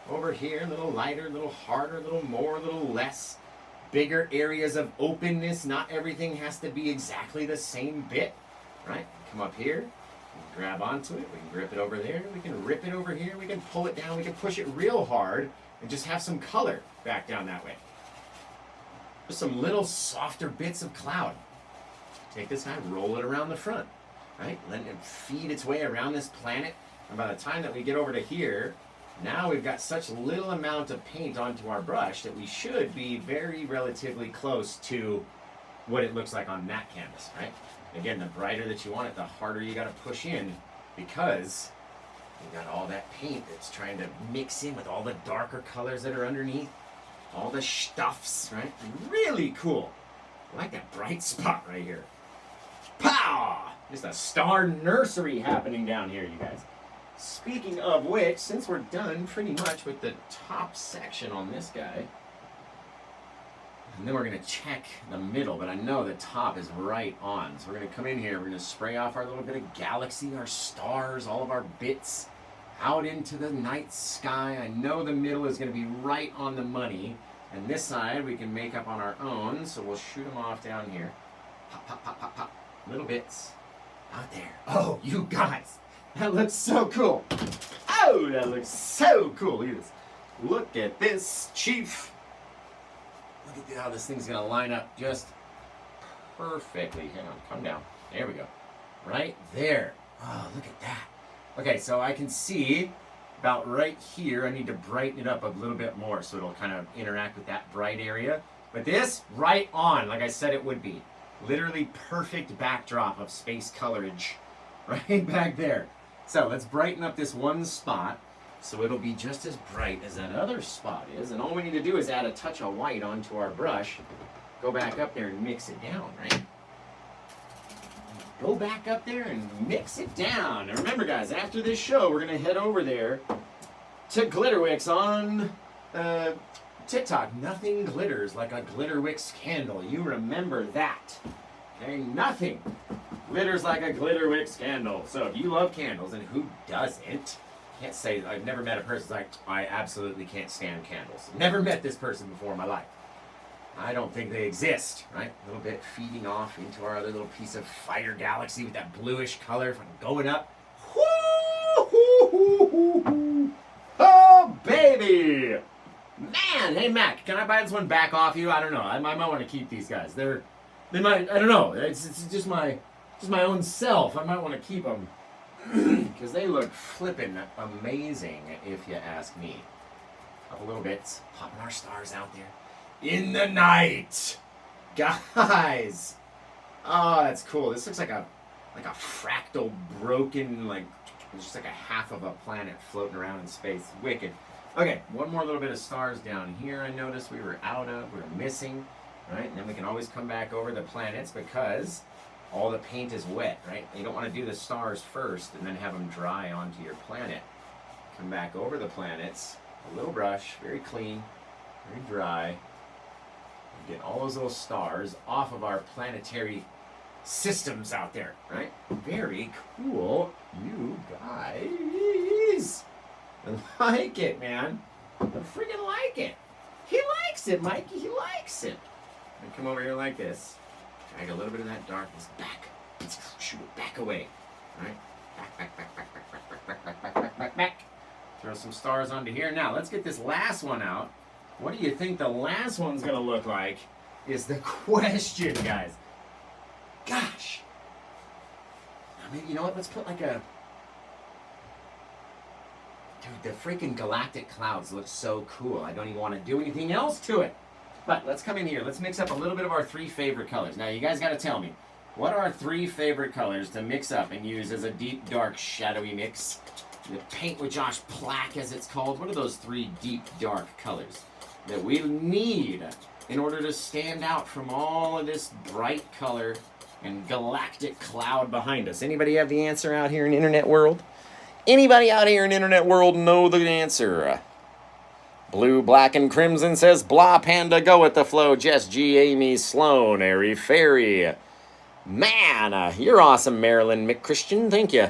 Over here, a little lighter, a little harder, a little more, a little less. Bigger areas of openness. Not everything has to be exactly the same bit, right? Come up here, grab onto it. We can grip it over there. We can rip it over here. We can pull it down. We can push it real hard and just have some color back down that way. Just some little softer bits of cloud. Take this guy, roll it around the front, right? Let it feed its way around this planet. And by the time that we get over to here, now we've got such little amount of paint onto our brush that we should be very relatively close to what it looks like on that canvas, right? Again, the brighter that you want it, the harder you got to push in, because you got all that paint that's trying to mix in with all the darker colors that are underneath, all the stuffs, right? Really cool. I like that bright spot right here. Pow! Just a star nursery happening down here, you guys. Speaking of which, since we're done pretty much with the top section on this guy, and then we're going to check the middle, but I know the top is right on. So we're going to come in here, we're going to spray off our little bit of galaxy, our stars, all of our bits out into the night sky. I know the middle is going to be right on the money. And this side we can make up on our own, so we'll shoot them off down here. Pop, pop, pop, pop, pop. Little bits out there. Oh, you guys, that looks so cool. Oh, that looks so cool. Look at this. Look at this, Chief. Look at how this thing's going to line up just perfectly. Hang on, come down. There we go. Right there. Oh, look at that. Okay, so I can see about right here, I need to brighten it up a little bit more so it'll kind of interact with that bright area. But this, right on, like I said it would be. Literally perfect backdrop of space colorage right back there. So let's brighten up this one spot so it'll be just as bright as that other spot is. And all we need to do is add a touch of white onto our brush. Go back up there and mix it down, right? Go back up there and mix it down. And remember, guys, after this show, we're going to head over there to Glitterwix on TikTok. Nothing glitters like a Glitterwix candle. You remember that. Okay? Nothing glitters like a Glitterwix candle. So if you love candles, and who doesn't? Can't say, I've never met a person like, I absolutely can't stand candles. Never met this person before in my life. I don't think they exist, right? A little bit feeding off into our other little piece of fire galaxy with that bluish color going up. Woo-hoo-hoo-hoo. Oh, baby! Man, hey Mac, can I buy this one back off you? I don't know. I might want to keep these guys. They might. I don't know. It's just my own self. I might want to keep them because they look flippin' amazing, if you ask me. Up a little bit, popping our stars out there in the night, guys. Oh, that's cool. This looks like a fractal broken, like it's just like a half of a planet floating around in space. Wicked. Okay, one more little bit of stars down here. I noticed we were missing, right? And then we can always come back over the planets because all the paint is wet, right? You don't want to do the stars first and then have them dry onto your planet. Come back over the planets, a little brush, very clean, very dry. Get all those little stars off of our planetary systems out there, right? Very cool, you guys. I like it, man. I freaking like it. He likes it, Mikey. He likes it. And come over here like this. Drag a little bit of that darkness back. Let's shoot it back away. All right? Back. Throw some stars onto here. Now, let's get this last one out. What do you think the last one's going to look like is the question, guys. Gosh. I mean, you know what? Let's put like a... Dude, the freaking galactic clouds look so cool. I don't even want to do anything else to it. But let's come in here. Let's mix up a little bit of our 3 favorite colors. Now, you guys got to tell me, what are our 3 favorite colors to mix up and use as a deep, dark, shadowy mix? The Paint with Josh Plaque, as it's called. What are those 3 deep, dark colors that we need in order to stand out from all of this bright color and galactic cloud behind us? Anybody have the answer out here in internet world? Anybody out here in internet world know the answer? Blue, Black, and Crimson says, blah, panda, go with the flow. Jess G, Amy, Sloan, Airy Fairy. Man, you're awesome, Marilyn McChristian. Thank you.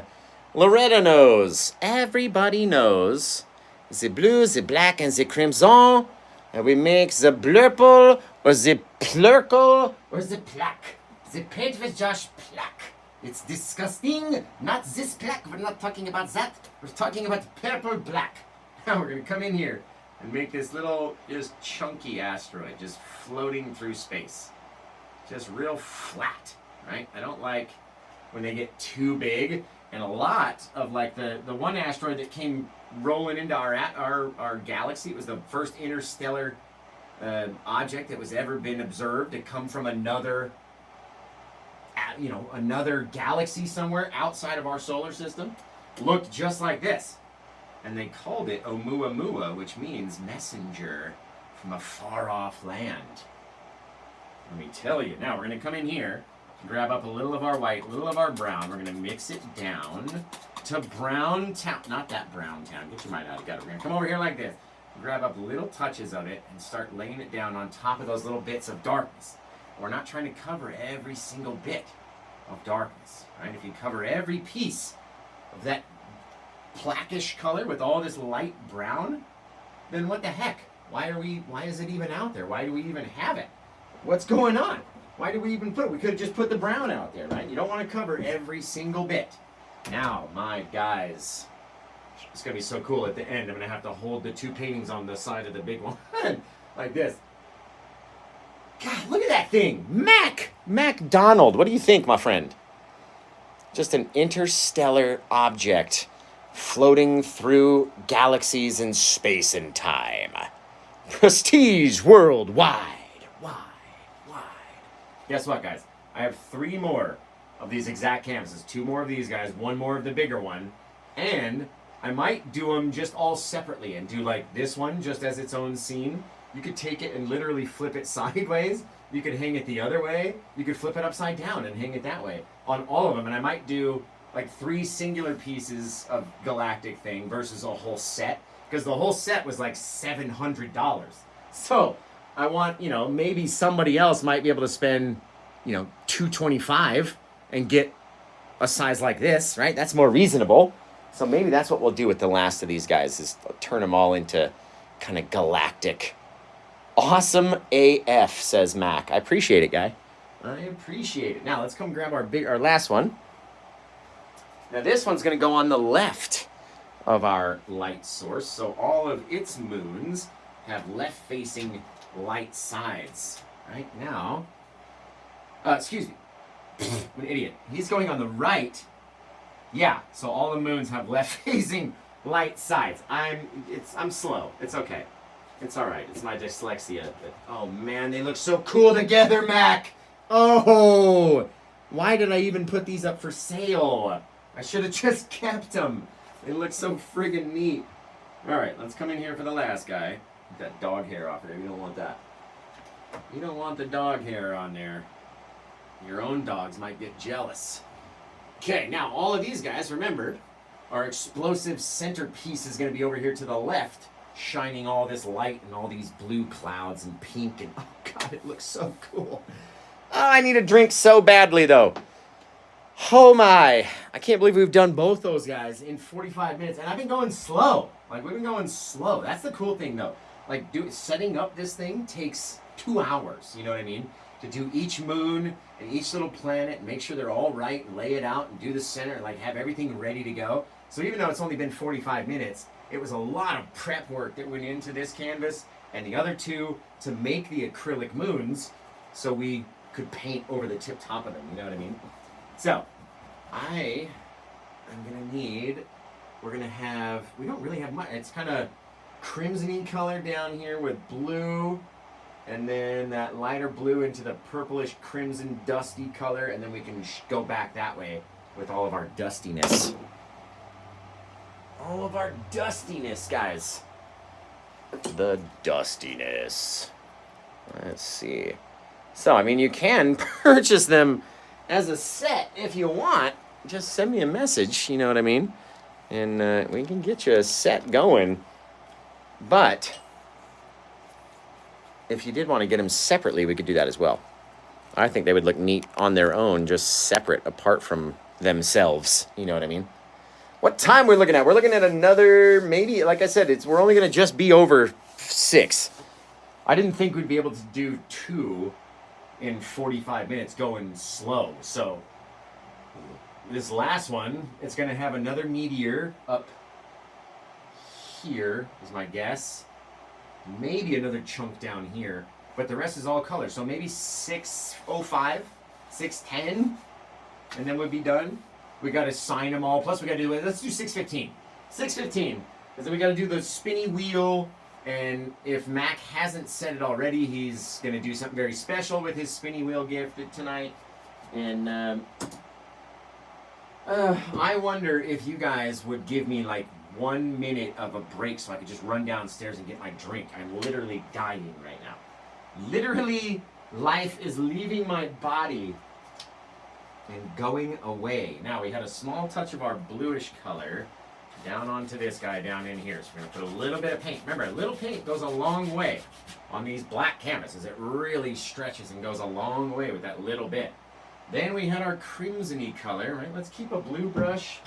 Loretta knows. Everybody knows. The blue, the black, and the crimson. And we make the blurple, or the plurkle, or the plaque. The Paint with Josh Plaque. It's disgusting. Not this plaque. We're not talking about that. We're talking about purple black. Now we're going to come in here and make this little, just chunky asteroid just floating through space. Just real flat, right? I don't like when they get too big. And a lot of like the one asteroid that came rolling into our galaxy, it was the first interstellar object that was ever been observed to come from another galaxy somewhere outside of our solar system, looked just like this. And they called it Oumuamua, which means messenger from a far-off land. Let me tell you. Now, we're going to come in here, grab up a little of our white, a little of our brown. We're going to mix it down to brown town. Not that brown town. Get your mind out of it. We're going to come over here like this. Grab up little touches of it and start laying it down on top of those little bits of darkness. We're not trying to cover every single bit of darkness, right? If you cover every piece of that blackish color with all this light brown, then what the heck? Why is it even out there? Why do we even have it? What's going on? Why do we even put it? We could have just put the brown out there, right? You don't want to cover every single bit. Now, my guys, it's going to be so cool at the end. I'm going to have to hold the 2 paintings on the side of the big one like this. God, look at that thing. MacDonald. What do you think, my friend? Just an interstellar object floating through galaxies and space and time. Prestige worldwide. Wide. Guess what, guys? I have 3 more of these exact canvases. 2 more of these guys, 1 more of the bigger one. And I might do them just all separately and do like this one just as its own scene. You could take it and literally flip it sideways. You could hang it the other way. You could flip it upside down and hang it that way on all of them. And I might do like 3 singular pieces of galactic thing versus a whole set. Because the whole set was like $700. So I want, maybe somebody else might be able to spend, $225 and get a size like this, right? That's more reasonable. So maybe that's what we'll do with the last of these guys is turn them all into kind of galactic. Awesome AF, says Mac. I appreciate it, guy. I appreciate it. Now, let's come grab our last one. Now, this one's going to go on the left of our light source. So all of its moons have left-facing light sides. Right now, excuse me, I'm an idiot. He's going on the right. Yeah, so all the moons have left-facing light sides. I'm slow. It's okay. It's all right. It's my dyslexia. But, oh man, they look so cool together, Mac. Oh, why did I even put these up for sale? I should have just kept them. They look so friggin' neat. All right, let's come in here for the last guy. Get that dog hair off there. You don't want that. You don't want the dog hair on there. Your own dogs might get jealous. Okay, now all of these guys, remember, our explosive centerpiece is going to be over here to the left, shining all this light and all these blue clouds and pink and, oh God, it looks so cool. Oh, I need a drink so badly, though. Oh my, I can't believe we've done both those guys in 45 minutes, and I've been going slow. Like, we've been going slow. That's the cool thing, though. Like, setting up this thing takes 2 hours, you know what I mean? To do each moon and each little planet, and make sure they're all right, and lay it out, and do the center, and like have everything ready to go. So even though it's only been 45 minutes, it was a lot of prep work that went into this canvas and the other two to make the acrylic moons so we could paint over the tip top of them, you know what I mean? So, I'm gonna need, we don't really have much, it's kind of crimson-y color down here with blue, and then that lighter blue into the purplish crimson dusty color, and then we can go back that way with all of our dustiness. All of our dustiness, guys. The dustiness. Let's see. So, I mean, you can purchase them as a set if you want. Just send me a message, you know what I mean? And we can get you a set going. But if you did want to get them separately, we could do that as well. I think they would look neat on their own, just separate, apart from themselves. You know what I mean? What time we're looking at? We're looking at another, maybe, like I said, we're only going to just be over 6. I didn't think we'd be able to do 2 in 45 minutes going slow. So this last one, it's going to have another meteor up here, is my guess. Maybe another chunk down here, but the rest is all color. So maybe 6:05, 6:10, and then we'll be done. We got to sign them all. Plus, we got to do it. Let's do 6:15. 6:15, because then we got to do the spinny wheel. And if Mac hasn't said it already, he's going to do something very special with his spinny wheel gift tonight. And I wonder if you guys would give me like 1 minute of a break so I could just run downstairs and get my drink. I'm literally dying right now. Literally, life is leaving my body and going away. Now, we had a small touch of our bluish color down onto this guy down in here. So we're going to put a little bit of paint. Remember, a little paint goes a long way on these black canvases. It really stretches and goes a long way with that little bit. Then we had our crimson-y color, right? Let's keep a blue brush.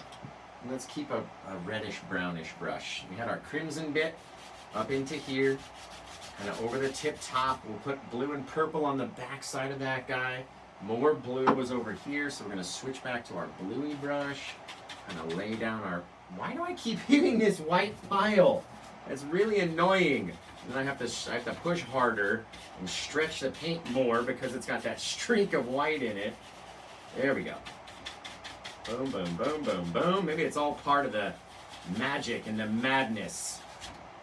And let's keep a reddish-brownish brush. We had our crimson bit up into here. Kind of over the tip top. We'll put blue and purple on the back side of that guy. More blue was over here, so we're going to switch back to our bluey brush. Kind of lay down our... Why do I keep hitting this white pile? It's really annoying. And then I have to push harder and stretch the paint more because it's got that streak of white in it. There we go. Boom, boom, boom, boom, boom. Maybe it's all part of the magic and the madness.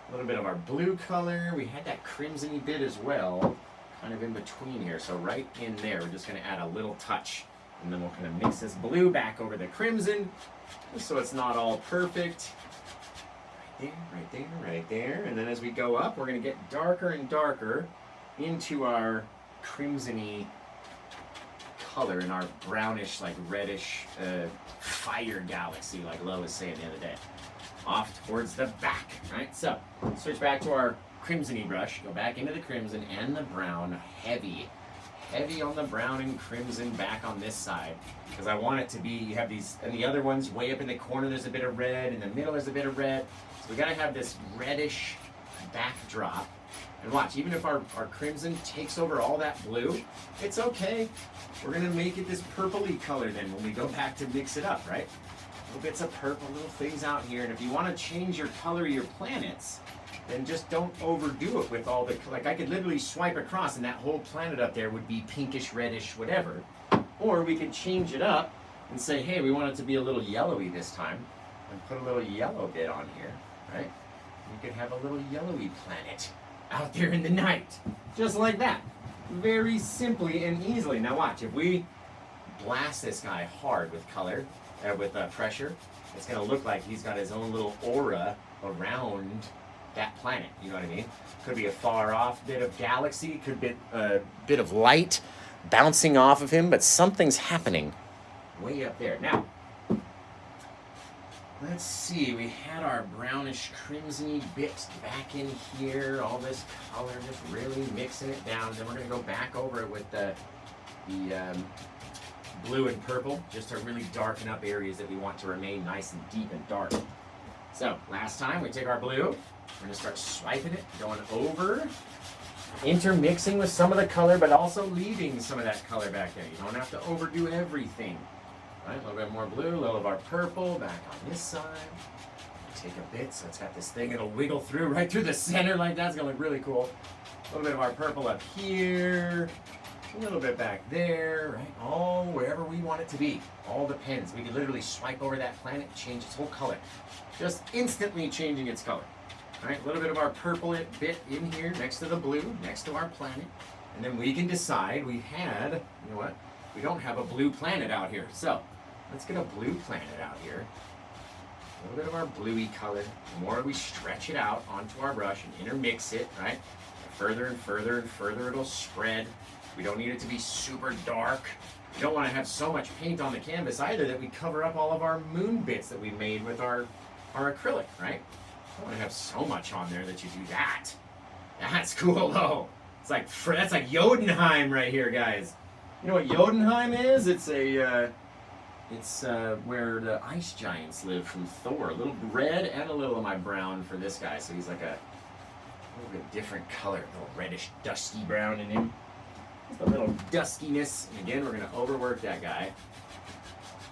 A little bit of our blue color. We had that crimson-y bit as well, kind of in between here. So right in there, we're just going to add a little touch. And then we'll kind of mix this blue back over the crimson, just so it's not all perfect. Right there, right there, right there. And then as we go up, we're going to get darker and darker into our crimson-y color and our brownish, like reddish fire galaxy, like Lo was saying the other day. Off towards the back, right? So, switch back to our crimson-y brush. Go back into the crimson and the brown, heavy on the brown and crimson back on this side, because I want it to be, you have these, and the other ones way up in the corner there's a bit of red, in the middle there's a bit of red, so we got to have this reddish backdrop. And watch, even if our crimson takes over all that blue, it's okay. We're going to make it this purpley color then when we go back to mix it up, right? Little bits of purple, little things out here, and if you want to change your color of your planets, then just don't overdo it with all the, like I could literally swipe across and that whole planet up there would be pinkish, reddish, whatever. Or we could change it up and say, hey, we want it to be a little yellowy this time, and put a little yellow bit on here, right? You could have a little yellowy planet out there in the night, just like that. Very simply and easily. Now watch, if we blast this guy hard with color, with pressure, it's going to look like he's got his own little aura around that planet. You know what I mean? Could be a far off bit of galaxy, could be a bit of light bouncing off of him, but something's happening way up there. Now, let's see, we had our brownish crimsony bit back in here, all this color, just really mixing it down. Then we're going to go back over it with the blue and purple, just to really darken up areas that we want to remain nice and deep and dark. So, last time we take our blue, we're going to start swiping it, going over, intermixing with some of the color, but also leaving some of that color back there. You don't have to overdo everything. Right, a little bit more blue, a little of our purple back on this side. Take a bit, so it's got this thing, it'll wiggle through right through the center like that. It's gonna look really cool. A little bit of our purple up here, a little bit back there, right? All wherever we want it to be. All depends. We can literally swipe over that planet and change its whole color. Just instantly changing its color. All right, a little bit of our purple bit in here next to the blue, next to our planet. And then we can decide, you know what? We don't have a blue planet out here. So, let's get a blue planet out here. A little bit of our bluey color. The more we stretch it out onto our brush and intermix it, right? Further and further and further it'll spread. We don't need it to be super dark. We don't want to have so much paint on the canvas either that we cover up all of our moon bits that we made with our acrylic, right? I don't want to have so much on there that you do that. That's cool though. It's like, that's like Jotunheim right here, guys. You know what Jotunheim is? It's where the ice giants live from Thor. A little red and a little of my brown for this guy. So he's like a little bit different color. A little reddish, dusky brown in him. Just a little duskiness. And again, we're going to overwork that guy.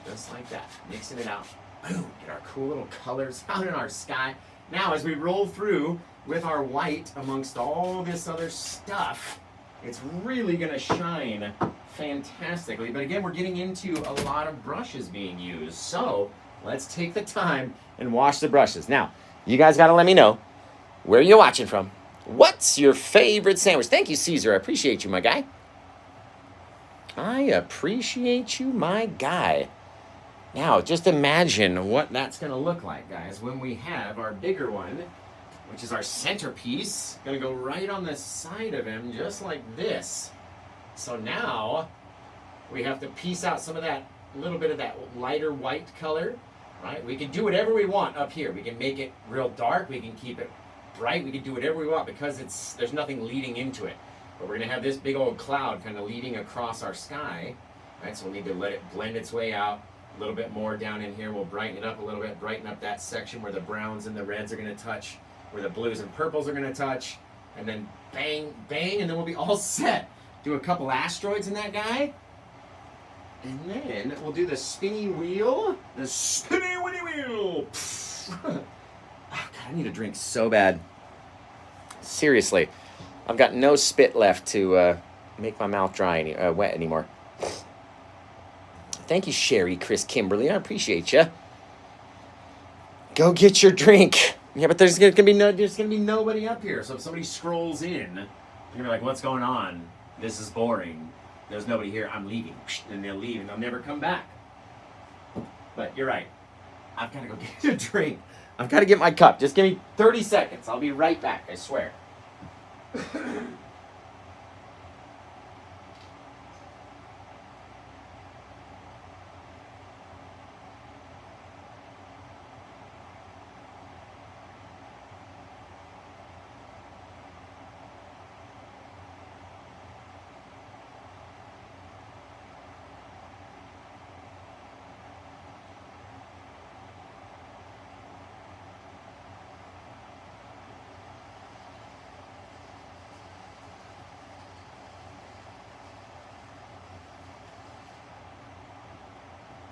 Just like that. Mixing it out. Boom. Get our cool little colors out in our sky. Now, as we roll through with our white amongst all this other stuff, it's really going to shine fantastically. But again, we're getting into a lot of brushes being used. So let's take the time and wash the brushes. Now, you guys got to let me know where you're watching from. What's your favorite sandwich? Thank you, Caesar. I appreciate you, my guy. I appreciate you, my guy. Now, just imagine what that's going to look like, guys, when we have our bigger one, which is our centerpiece, going to go right on the side of him, just like this. So now, we have to piece out some of that, little bit of that lighter white color, right? We can do whatever we want up here. We can make it real dark. We can keep it bright. We can do whatever we want because there's nothing leading into it. But we're going to have this big old cloud kind of leading across our sky, right? So we'll need to let it blend its way out. A little bit more down in here. We'll brighten it up a little bit, brighten up that section where the browns and the reds are going to touch, where the blues and purples are going to touch, and then bang, bang, and then we'll be all set. Do a couple asteroids in that guy, and then we'll do the spinny wheel. The spinny winny wheel. Oh, God, I need a drink so bad. Seriously, I've got no spit left to make my mouth dry wet anymore. Thank you, Sherry, Chris, Kimberly. I appreciate you. Go get your drink. Yeah, but there's gonna be nobody up here. So if somebody scrolls in, you're gonna be like, "What's going on? This is boring. There's nobody here. I'm leaving." And they'll leave and they'll never come back. But you're right. I've got to go get a drink. I've got to get my cup. Just give me 30 seconds. I'll be right back. I swear.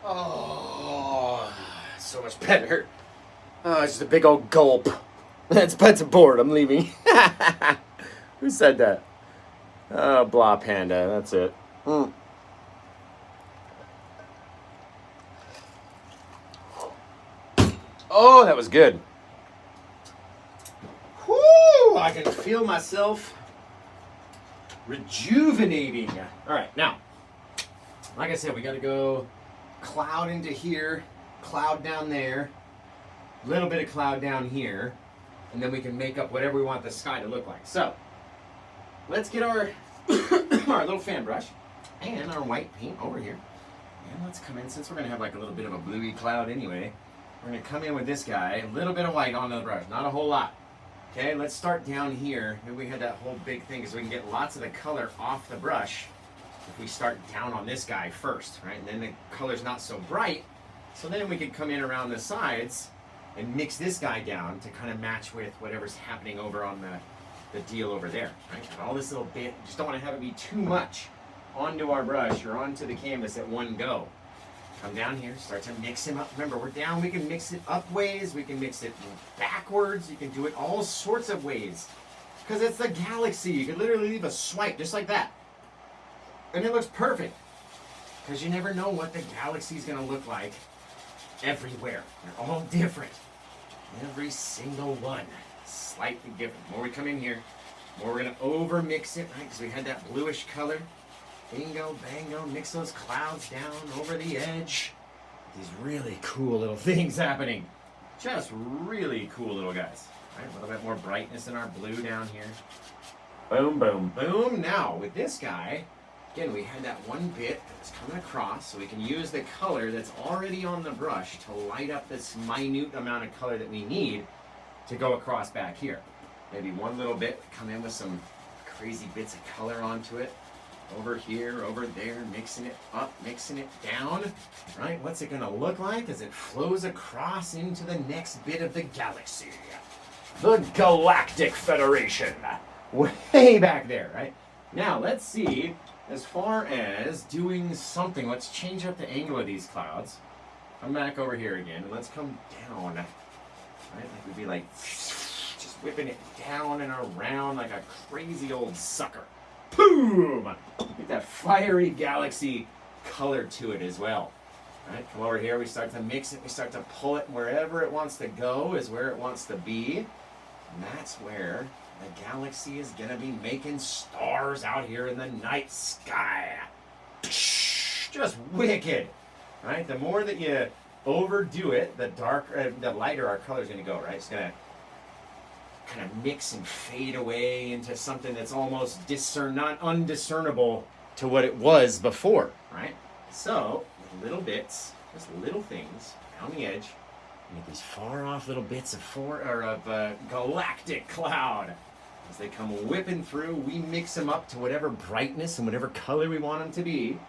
Oh, so much better. Oh, it's just a big old gulp. That's a board. I'm leaving. Who said that? Blah Panda. That's it. Mm. Oh, that was good. Whoo! I can feel myself rejuvenating. All right, now, like I said, we got to go cloud into here, cloud down there, a little bit of cloud down here, and then we can make up whatever we want the sky to look like. So, let's get our our little fan brush and our white paint over here. And let's come in, since we're going to have like a little bit of a bluey cloud anyway, we're going to come in with this guy, a little bit of white onto the brush, not a whole lot. Okay, let's start down here. Maybe we had that whole big thing because we can get lots of the color off the brush if we start down on this guy first, right? And then the color's not so bright, so then we can come in around the sides and mix this guy down to kind of match with whatever's happening over on the deal over there, right? And all this little bit, just don't want to have it be too much onto our brush or onto the canvas at one go. Come down here, start to mix him up. Remember, we're down, we can mix it up ways, we can mix it backwards, you can do it all sorts of ways. Because it's the Galaxy, you can literally leave a swipe just like that. And it looks perfect. Because you never know what the Galaxy is going to look like everywhere. They're all different. Every single one, slightly different. The more we come in here, the more we're going to over mix it, right? Because we had that bluish color. Bingo, bango, mix those clouds down over the edge. These really cool little things happening. Just really cool little guys. Right, a little bit more brightness in our blue down here. Boom, boom, boom. Now, with this guy, again, we had that one bit that was coming across, so we can use the color that's already on the brush to light up this minute amount of color that we need to go across back here. Maybe one little bit, come in with some crazy bits of color onto it. Over here, over there, mixing it up, mixing it down, right? What's it going to look like as it flows across into the next bit of the galaxy? The Galactic Federation. Way back there, right? Now, let's see, as far as doing something, let's change up the angle of these clouds. Come back over here again, and let's come down. Right? Like we'd be like, just whipping it down and around like a crazy old sucker. Boom! Get that fiery galaxy color to it as well. All right, come over here, we start to mix it, we start to pull it wherever it wants to go is where it wants to be. And that's where the galaxy is going to be making stars out here in the night sky. Just wicked. All right, the more that you overdo it, the darker, the lighter our color is going to go, right? It's going to kind of mix and fade away into something that's almost not undiscernible to what it was before, right? So, with little bits, just little things around the edge, you get these far off little bits of galactic cloud. As they come whipping through, we mix them up to whatever brightness and whatever color we want them to be.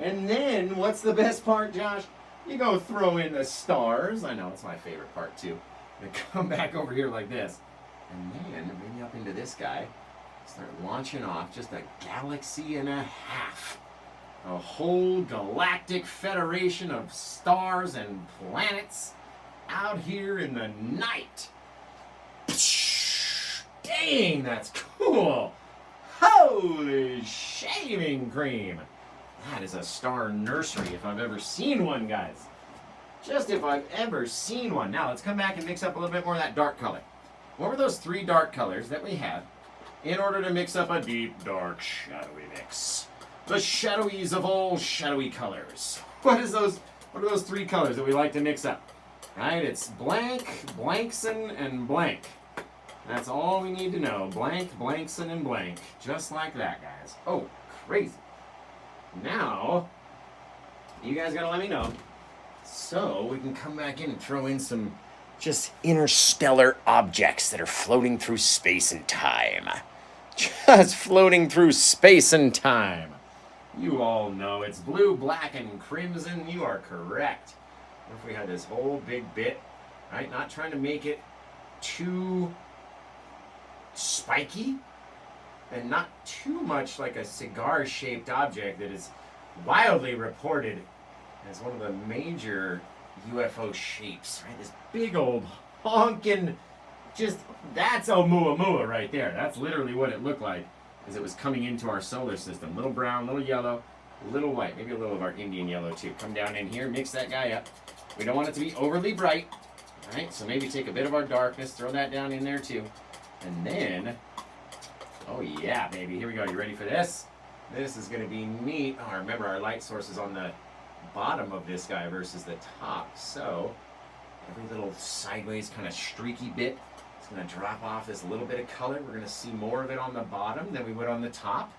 And then, what's the best part, Josh? You go throw in the stars. I know, it's my favorite part too. And come back over here like this. And then, maybe up into this guy, start launching off just a galaxy and a half. A whole galactic federation of stars and planets out here in the night. Dang, that's cool. Holy shaving cream. That is a star nursery if I've ever seen one, guys. Just if I've ever seen one. Now, let's come back and mix up a little bit more of that dark color. What were those three dark colors that we had in order to mix up a deep, dark, shadowy mix? The shadowies of all shadowy colors. What are those three colors that we like to mix up? Right? It's blank, blankson, and blank. That's all we need to know. Blank, blankson, and blank. Just like that, guys. Oh, crazy. Now, you guys gotta let me know. So we can come back in and throw in some just interstellar objects that are floating through space and time. Just floating through space and time. You all know it's blue, black, and crimson. You are correct. What if we had this whole big bit, right? Not trying to make it too spiky and not too much like a cigar-shaped object that is wildly reported as one of the major UFO shapes, right? This big old honking That's Oumuamua right there. That's literally what it looked like as it was coming into our solar system. Little brown, little yellow, little white. Maybe a little of our Indian yellow too. Come down in here, mix that guy up. We don't want it to be overly bright. All right, so maybe take a bit of our darkness, throw that down in there too. And then, oh yeah, baby, here we go. You ready for this? This is going to be neat. Oh, remember our light source is on the bottom of this guy versus the top. So every little sideways kind of streaky bit is going to drop off this little bit of color. We're going to see more of it on the bottom than we would on the top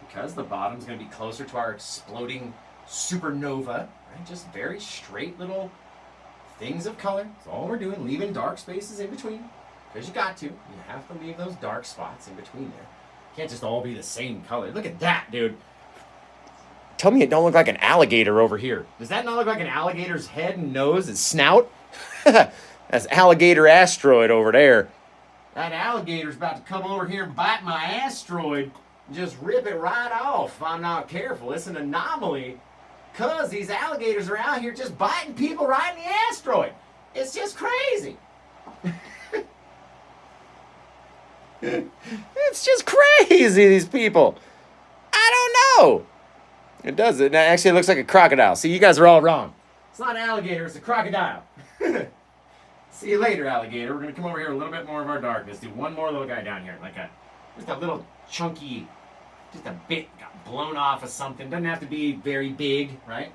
because the bottom's going to be closer to our exploding supernova. Right? Just very straight little things of color. That's all we're doing, leaving dark spaces in between. Because you got to. You have to leave those dark spots in between there. Can't just all be the same color. Look at that, dude. Tell me it don't look like an alligator over here. Does that not look like an alligator's head and nose and snout? That's alligator asteroid over there. That alligator's about to come over here and bite my asteroid and just rip it right off if I'm not careful. It's an anomaly because these alligators are out here just biting people right in the asteroid. It's just crazy. It's just crazy, these people. I don't know. It does. It actually looks like a crocodile. See, you guys are all wrong. It's not an alligator, it's a crocodile. See you later, alligator. We're going to come over here a little bit more of our darkness. Do one more little guy down here. Just a little chunky, just a bit got blown off of something. Doesn't have to be very big, right?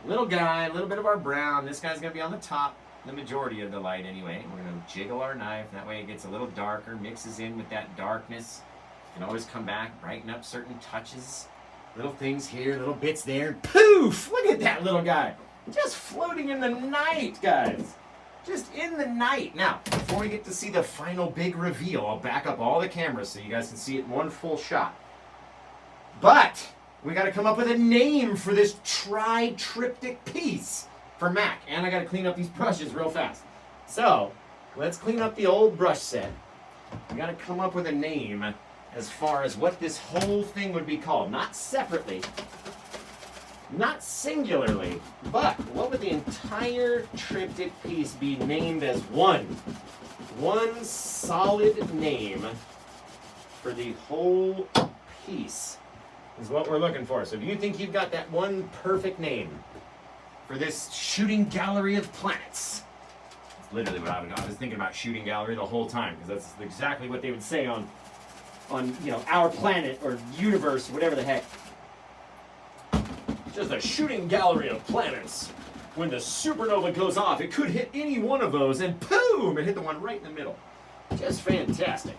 Little guy, a little bit of our brown. This guy's going to be on the top. The majority of the light anyway. We're going to jiggle our knife. That way it gets a little darker, mixes in with that darkness. You can always come back, brighten up certain touches. Little things here, little bits there. Poof! Look at that little guy. Just floating in the night, guys. Just in the night. Now, before we get to see the final big reveal, I'll back up all the cameras so you guys can see it in one full shot. But we got to come up with a name for this tri-triptych piece. For Mac, and I gotta clean up these brushes real fast. So, let's clean up the old brush set. We gotta come up with a name as far as what this whole thing would be called. Not separately, not singularly, but what would the entire triptych piece be named as one? One solid name for the whole piece is what we're looking for. So, do you think you've got that one perfect name for this shooting gallery of planets? That's literally what I was thinking about, shooting gallery the whole time, because that's exactly what they would say on our planet or universe, whatever the heck. Just a shooting gallery of planets. When the supernova goes off, it could hit any one of those, and boom, it hit the one right in the middle. Just fantastic.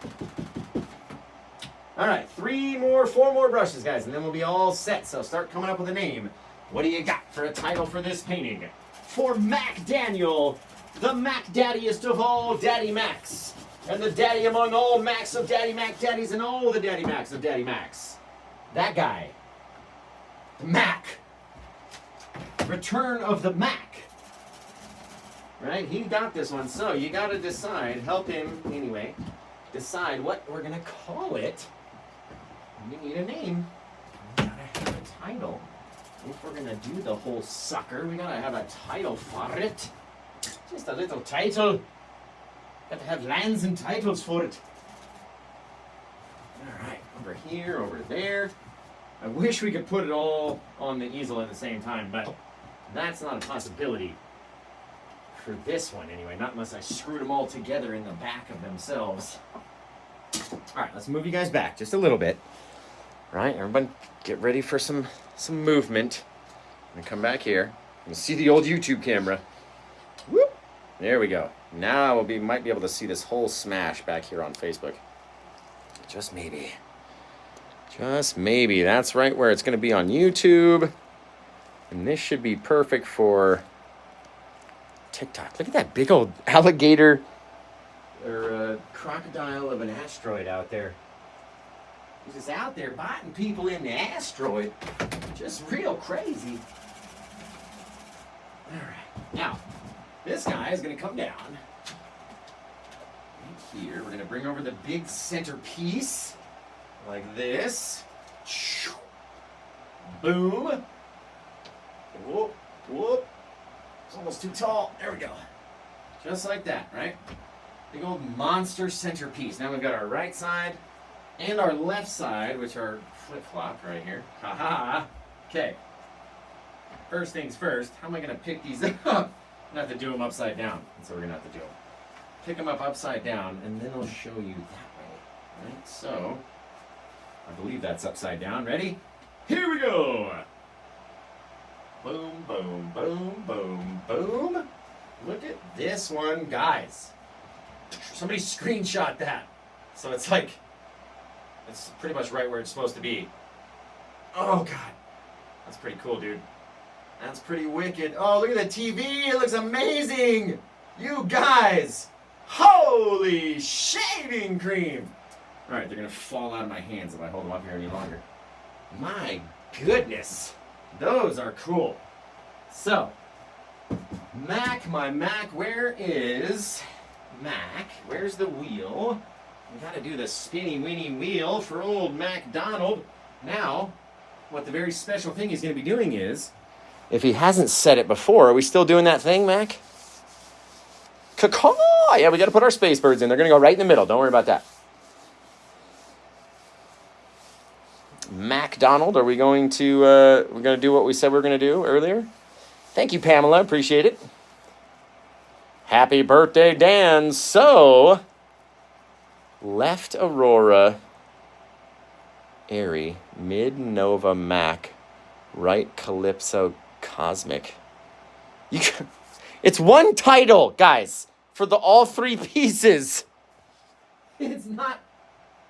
All right, 4 more brushes, guys, and then we'll be all set. So start coming up with a name. What do you got for a title for this painting? For Mac Daniel, the Mac Daddiest of all Daddy Macs, and the daddy among all Macs of Daddy Mac Daddies and all the Daddy Macs of Daddy Macs. That guy. The Mac. Return of the Mac. Right? He got this one, so you got to decide, help him anyway, decide what we're going to call it. We need a name. We got to have a title. If we're gonna do the whole sucker, we gotta have a title for it. Just a little title. Got to have lands and titles for it. Alright, over here, over there. I wish we could put it all on the easel at the same time, but that's not a possibility. For this one anyway, not unless I screwed them all together in the back of themselves. Alright, let's move you guys back just a little bit. Right, everybody get ready for some movement. I'm gonna come back here and see the old YouTube camera. Whoop! There we go. Now might be able to see this whole smash back here on Facebook. Just maybe. Just maybe. That's right where it's gonna be on YouTube. And this should be perfect for TikTok. Look at that big old alligator or crocodile of an asteroid out there. He's just out there biting people in the asteroid. Just real crazy. Alright. Now, this guy is going to come down. Right here. We're going to bring over the big centerpiece. Like this. Boom. Whoop. Whoop. It's almost too tall. There we go. Just like that, right? Big old monster centerpiece. Now we've got our right side and our left side, which are flip-flopped right here. Ha-ha. Okay. First things first, how am I going to pick these up? I'm going to have to do them upside down. That's what we're going to have to do. Pick them up upside down, and then I'll show you that way. Right? So, I believe that's upside down. Ready? Here we go! Boom, boom, boom, boom, boom. Look at this one, guys. Somebody screenshot that. So it's like, it's pretty much right where it's supposed to be. Oh, God. That's pretty cool, dude. That's pretty wicked. Oh, look at the TV. It looks amazing. You guys. Holy shaving cream. All right, they're going to fall out of my hands if I hold them up here any longer. My goodness. Those are cool. So, Mac, my Mac, where is Mac? Where's the wheel? We got to do the spinny winny wheel for old MacDonald. Now, what the very special thing he's going to be doing is, if he hasn't said it before, are we still doing that thing, Mac? Caw-caw! Yeah, we got to put our space birds in. They're going to go right in the middle. Don't worry about that. MacDonald, are we going to we're going to do what we said we were going to do earlier? Thank you, Pamela. Appreciate it. Happy birthday, Dan. So, left Aurora, Airy, mid Nova Mac, right Calypso Cosmic. It's one title, guys, for the all three pieces. It's not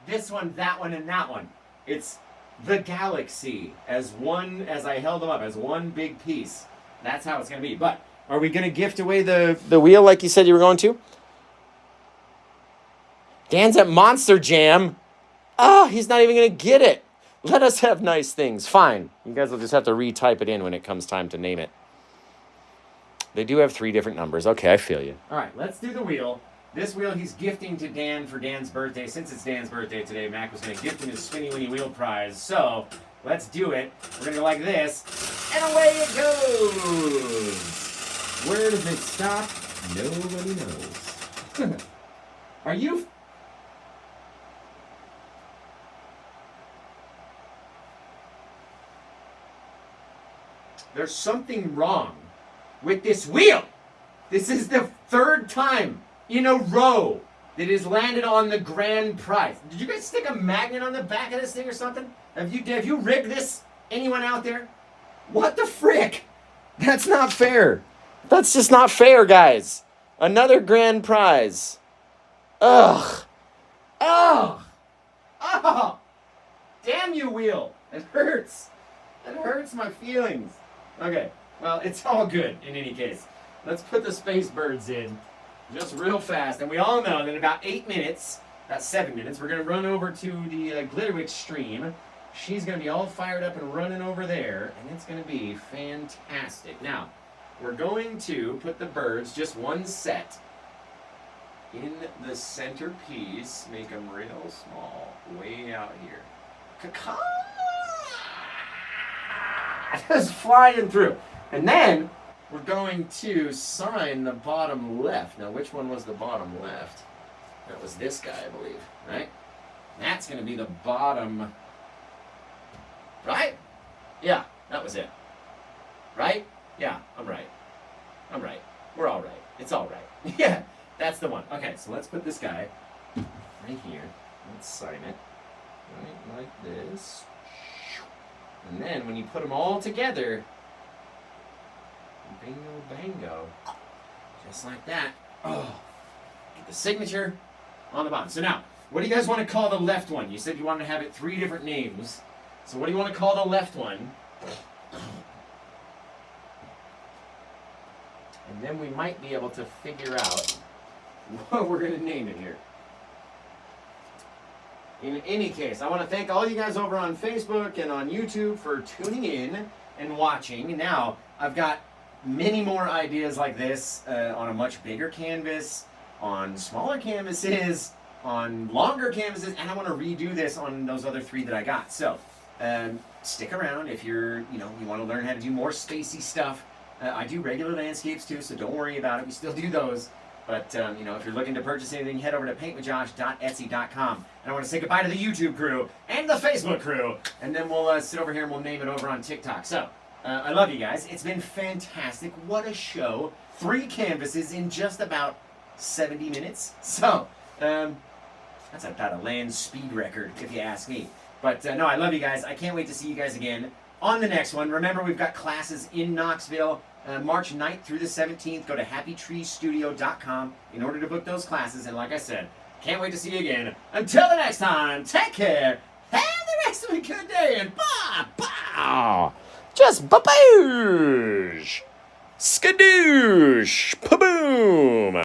this one, that one, and that one. It's the Galaxy as one, as I held them up, as one big piece. That's how it's going to be. But are we going to gift away the wheel like you said you were going to? Dan's at Monster Jam. Oh, he's not even going to get it. Let us have nice things. Fine. You guys will just have to retype it in when it comes time to name it. They do have 3 different numbers. Okay, I feel you. All right, let's do the wheel. This wheel he's gifting to Dan for Dan's birthday. Since it's Dan's birthday today, Mac was going to gift him his Spinny Winnie Wheel prize. So, let's do it. We're going to go like this. And away it goes. Where does it stop? Nobody knows. Are you... There's something wrong with this wheel. This is the 3rd time in a row that it has landed on the grand prize. Did you guys stick a magnet on the back of this thing or something? Have you rigged this? Anyone out there? What the frick? That's not fair. That's just not fair, guys. Another grand prize. Ugh. Ugh. Oh. Damn you, wheel. It hurts. It hurts my feelings. Okay, well, it's all good in any case. Let's put the space birds in just real fast. And we all know that in about 8 minutes, about 7 minutes, we're going to run over to the Glitterwitch stream. She's going to be all fired up and running over there, and it's going to be fantastic. Now, we're going to put the birds, just one set, in the centerpiece. Make them real small, way out here. Caw-caw! Just flying through. And then we're going to sign the bottom left. Now, which one was the bottom left? That was this guy, I believe, right? That's going to be the bottom, right? Yeah, that was it. Right? Yeah, I'm right. I'm right. We're all right. It's all right. Yeah, that's the one. Okay, so let's put this guy right here. Let's sign it. Right like this. And then when you put them all together, bingo, bango, just like that. Oh, get the signature on the bottom. So now, what do you guys want to call the left one? You said you wanted to have it 3 different names. So what do you want to call the left one? And then we might be able to figure out what we're going to name it here. In any case, I want to thank all you guys over on Facebook and on YouTube for tuning in and watching. Now, I've got many more ideas like this on a much bigger canvas, on smaller canvases, on longer canvases, and I want to redo this on those other 3 that I got. So, stick around if you're, you want to learn how to do more spacey stuff. I do regular landscapes too, so don't worry about it. We still do those. But, if you're looking to purchase anything, head over to paintwithjosh.etsy.com. And I want to say goodbye to the YouTube crew and the Facebook crew. And then we'll sit over here and we'll name it over on TikTok. So, I love you guys. It's been fantastic. What a show. 3 canvases in just about 70 minutes. So, that's about a land speed record, if you ask me. But, no, I love you guys. I can't wait to see you guys again on the next one. Remember, we've got classes in Knoxville, March 9th through the 17th. Go to happytreestudio.com in order to book those classes. And like I said, can't wait to see you again. Until the next time, take care. Have the rest of a good day. And bye. Just ba-boosh. Skadoosh. Pa-boom.